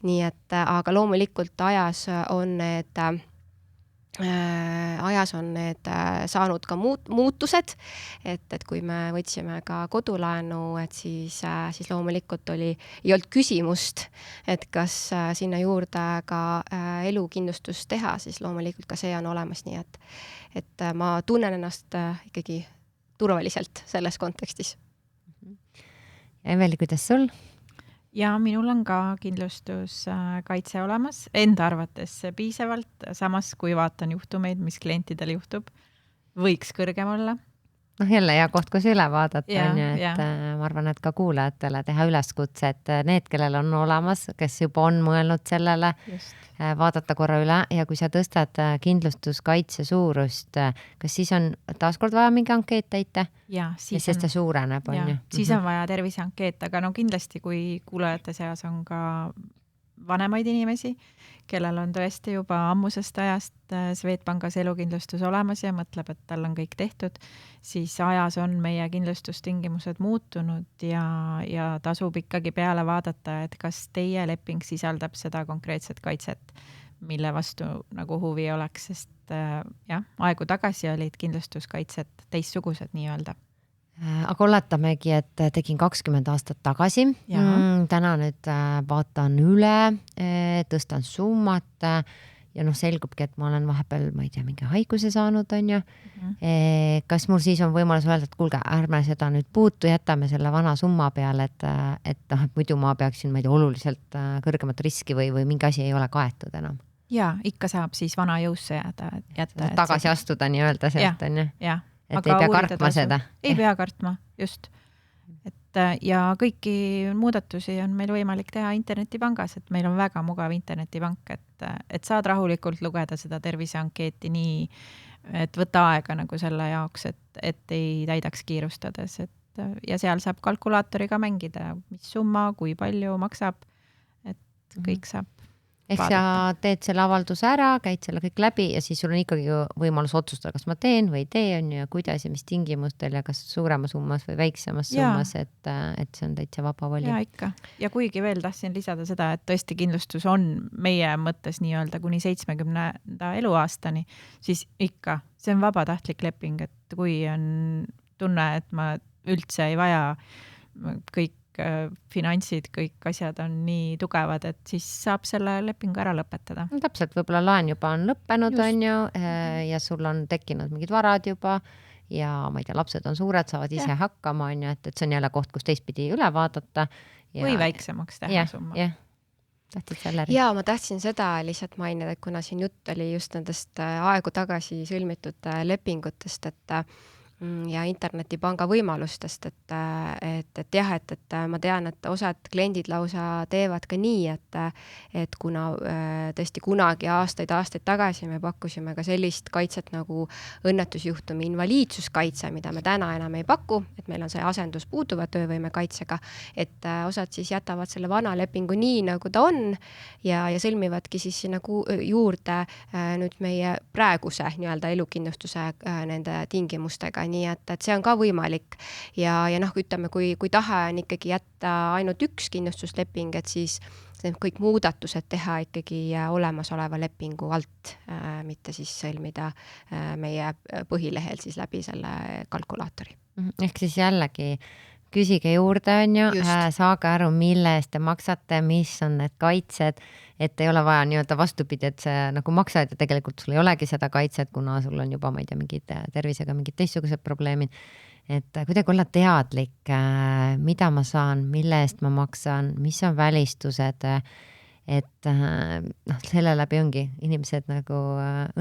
S3: Nii et, aga loomulikult ajas on need saanud ka muutused, et kui me võtsime ka kodulaenu, et siis loomulikult ei olnud küsimust, et kas sinna juurde ka elukindlustus teha, siis loomulikult ka see on olemas, nii et ma tunnen ennast ikkagi turvaliselt selles kontekstis.
S2: Eveli, kuidas sul?
S4: Ja minul on ka kindlustuskaitse olemas, enda arvates piisavalt, samas kui vaatan juhtumeid, mis klientidel juhtub, võiks kõrgem olla.
S2: Jälle hea koht, kus üle vaadata, et ma arvan, et ka kuulajatele teha üleskutse, et need, kellel on olemas, kes juba on mõelnud sellele, vaadata korra üle ja kui sa tõstad kindlustuskaitse suurust, kas siis on taaskord vaja mingi ankeet täita? Ja siis ta suureneb, on ju?
S4: Siis on vaja terviseankeet, aga kindlasti, kui kuulajate seas on ka vanemaid inimesi, kellel on tõesti juba ammusest ajast Swedbankis elukindlustus olemas ja mõtleb, et tal on kõik tehtud, siis ajas on meie kindlustustingimused muutunud ja tasub ikkagi peale vaadata, et kas teie leping sisaldab seda konkreetset kaitset, mille vastu nagu huvi oleks, sest aegu tagasi olid kindlustuskaitsed teistsugused nii-öelda.
S2: Aga oletamegi, et tegin 20 aastat tagasi. Täna nüüd vaatan üle, tõstan summat ja selgubki, et ma olen vahepeal, ma ei tea, mingi haiguse saanud, on ju. Kas mul siis on võimalus öelda, et kuulge, ärme seda nüüd puutu, jätame selle vana summa peale, et muidu ma peaksin, ma ei tea, oluliselt kõrgemat riski või mingi asi ei ole kaetud enam.
S4: Ja, ikka saab siis vana jõusse jätta.
S2: Tagasi astuda nii-öelda sealt, on ju.
S4: Jah.
S2: Et ei pea kartma seda.
S4: Ei pea kartma, just. Ja kõiki muudatusi on meil võimalik teha internetipangas, et meil on väga mugav internetipank, et saad rahulikult lugeda seda terviseankeeti nii, et võtta aega nagu selle jaoks, et ei täidaks kiirustades. Ja seal saab kalkulaatoriga mängida, mis summa, kui palju maksab, et kõik saab.
S2: Ehk sa teed selle avalduse ära, käid selle kõik läbi ja siis sul on ikkagi võimalus otsustada, kas ma teen või ei tee, on ju, ja kuidas ja mis tingimustel ja kas suurema summas või väiksemas summas, et see on täitsa vaba vali.
S4: Ja ikka. Ja kuigi veel tahtsin lisada seda, et tõesti kindlustus on meie mõttes nii-öelda kuni 70. eluaastani, siis ikka, see on vabatahtlik leping, et kui on tunne, et ma üldse ei vaja kõik finantsid, kõik asjad on nii tugevad, et siis saab selle lepingu ära lõpetada.
S2: Täpselt, võib-olla laen juba on lõppenud, on ju, ja sul on tekkinud mingid varad juba ja ma ei tea, lapsed on suured, saavad ise hakkama, on ju, et see on jälle koht, kus teistpidi üle vaadata.
S4: Või väiksemaks teha summa.
S3: Ja ma tahtsin seda lihtsalt mainida, et kuna siin jutt oli just nendest aegu tagasi sõlmitud lepingutest, ja internetipanga võimalustest, et jah, et ma tean, et osad kliendid lausa teevad ka nii, et kuna tõesti kunagi aastaid tagasi me pakkusime ka sellist kaitset nagu õnnetusjuhtumi invaliidsuskaitse, mida me täna enam ei paku, et meil on see asendus puuduva töövõime kaitsega, et osad siis jätavad selle vana lepingu nii, nagu ta on ja sõlmivadki siis nagu juurde nüüd meie praeguse nii-öelda elukindlustuse nende tingimustega, nii et see on ka võimalik ja ütleme, kui tahe on ikkagi jätta ainult üks kindlustusleping, et siis kõik muudatused teha ikkagi olemasoleva lepingu alt, mitte siis sõlmida meie põhilehel siis läbi selle kalkulaatori.
S2: Ehk siis jällegi küsige juurde, on ju, saage aru, mille eest te maksate, mis on need kaitsed, et ei ole vaja nii-öelda vastupidi, et see nagu maksad ja tegelikult sul ei olegi seda kaitset, kuna sul on juba, ma ei tea, mingid tervisega mingid teistsugused probleemid, et kuidagi olla teadlik, mida ma saan, mille eest ma maksan, mis on välistused, et selle läbi ongi inimesed nagu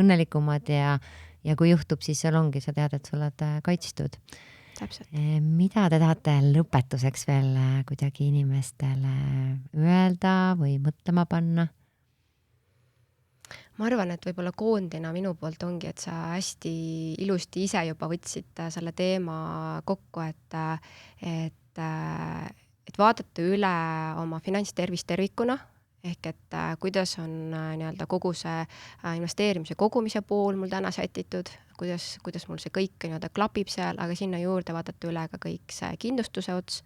S2: õnnelikumad ja kui juhtub, siis seal ongi, sa tead, et sa oled kaitstud.
S3: Täpselt.
S2: Mida te tahate lõpetuseks veel kuidagi inimestele öelda või mõtlema panna?
S3: Ma arvan, et võib-olla koondina minu poolt ongi, et sa hästi ilusti ise juba võtsid selle teema kokku, et vaadata üle oma finantstervist tervikuna, ehk et kuidas on nii-öelda kogu see investeerimise kogumise pool mul täna sätitud, kuidas mul see kõik nii-öelda klapib seal, aga sinna juurde vaadata üle ka kõik see kindlustuse ots,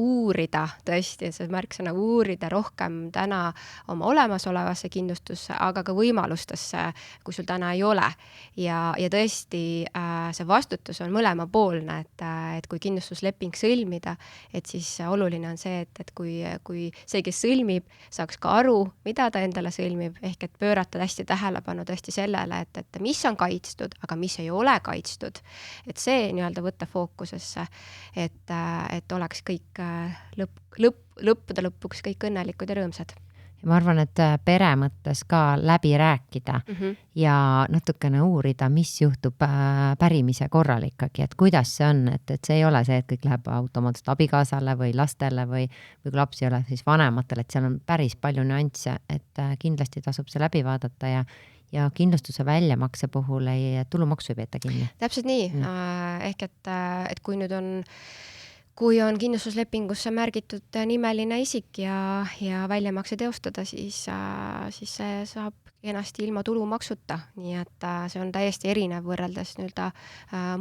S3: uurida tõesti, see märksõna uurida rohkem täna oma olemasolevasse kindlustusse, aga ka võimalustesse, kui sul täna ei ole. Ja tõesti see vastutus on mõlemapoolne, et kui kindlustusleping sõlmida, et siis oluline on see, et kui see, kes sõlmib, saaks ka aru, mida ta endale sõlmib, ehk et pöörata hästi tähelepanu tõesti sellele, et mis on kaitstud, aga mis ei ole kaitstud, et see nii-öelda võtta fookusesse, et oleks kõik lõppude lõpuks kõik õnnelikud ja rõõmsad.
S2: Ja ma arvan, et pere mõttes ka läbi rääkida ja natukene uurida, mis juhtub pärimise korral ikkagi, et kuidas see on, et see ei ole see, et kõik läheb automaatselt abikaasale või lastele või kui laps ei ole siis vanematele, et seal on päris palju nüansse, et kindlasti tasub see läbi vaadata ja kindlustuse väljamakse puhul tulumaksu ei peeta kinni.
S3: Täpselt nii, ehk et kui nüüd on kui on kindlustuslepingusse märgitud nimeline isik ja väljamakse teostada, siis see saab kenasti ilma tulumaksuta, nii et see on täiesti erinev võrreldes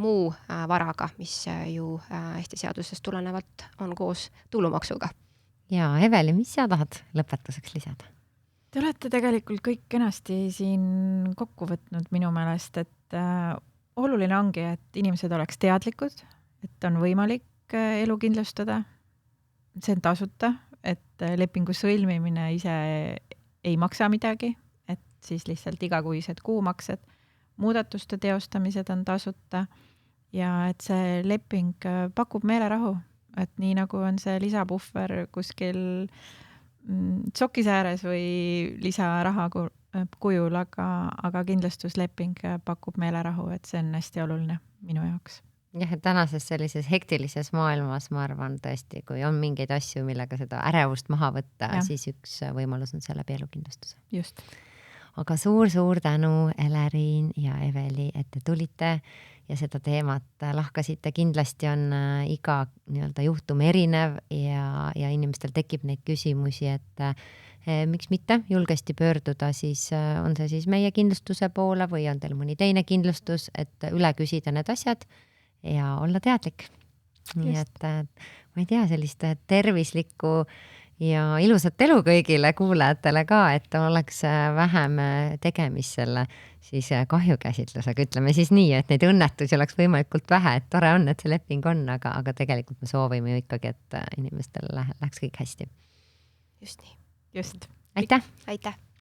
S3: muu varaga, mis ju Eesti seadusest tulenevalt on koos tulumaksuga.
S2: Ja Eveli, mis sa tahad lõpetuseks lisada?
S4: Te olete tegelikult kõik kenasti siin kokku võtnud minu meelest, et oluline ongi, et inimesed oleks teadlikud, et on võimalik elu kindlustada, see on tasuta, et lepingu sõlmimine ise ei maksa midagi, et siis lihtsalt igakuised kuumaksed, muudatuste teostamised on tasuta ja et see leping pakub meelerahu, et nii nagu on see lisapuhver kuskil sokis ääres või lisaraha kujul, aga kindlustusleping pakub meelerahu, et see on hästi oluline minu jaoks.
S2: Jah, et tänases sellises hektilises maailmas, ma arvan tõesti, kui on mingeid asju, millega seda ärevust maha võtta, siis üks võimalus on selle elukindlustuse.
S4: Just.
S2: Aga suur tänu, Eleriin ja Eveli, et te tulite ja seda teemat lahkasite. Kindlasti on iga juhtum erinev ja inimestel tekib neid küsimusi, et miks mitte julgesti pöörduda, siis on see siis meie kindlustuse poole või on teil mõni teine kindlustus, et üle küsida need asjad ja olla teadlik. Nii et ma ei tea, sellist tervislikku ja ilusat elu kõigile kuulajatele ka, et oleks vähem tegemist selle siis kahjukäsitlusega, ütleme siis nii, et neid õnnetusi oleks võimalikult vähe, et tore on, et see leping on, aga tegelikult me soovime ju ikkagi, et inimestel läheks kõik hästi.
S3: Just nii.
S4: Just.
S2: Aitäh!
S3: Aitäh!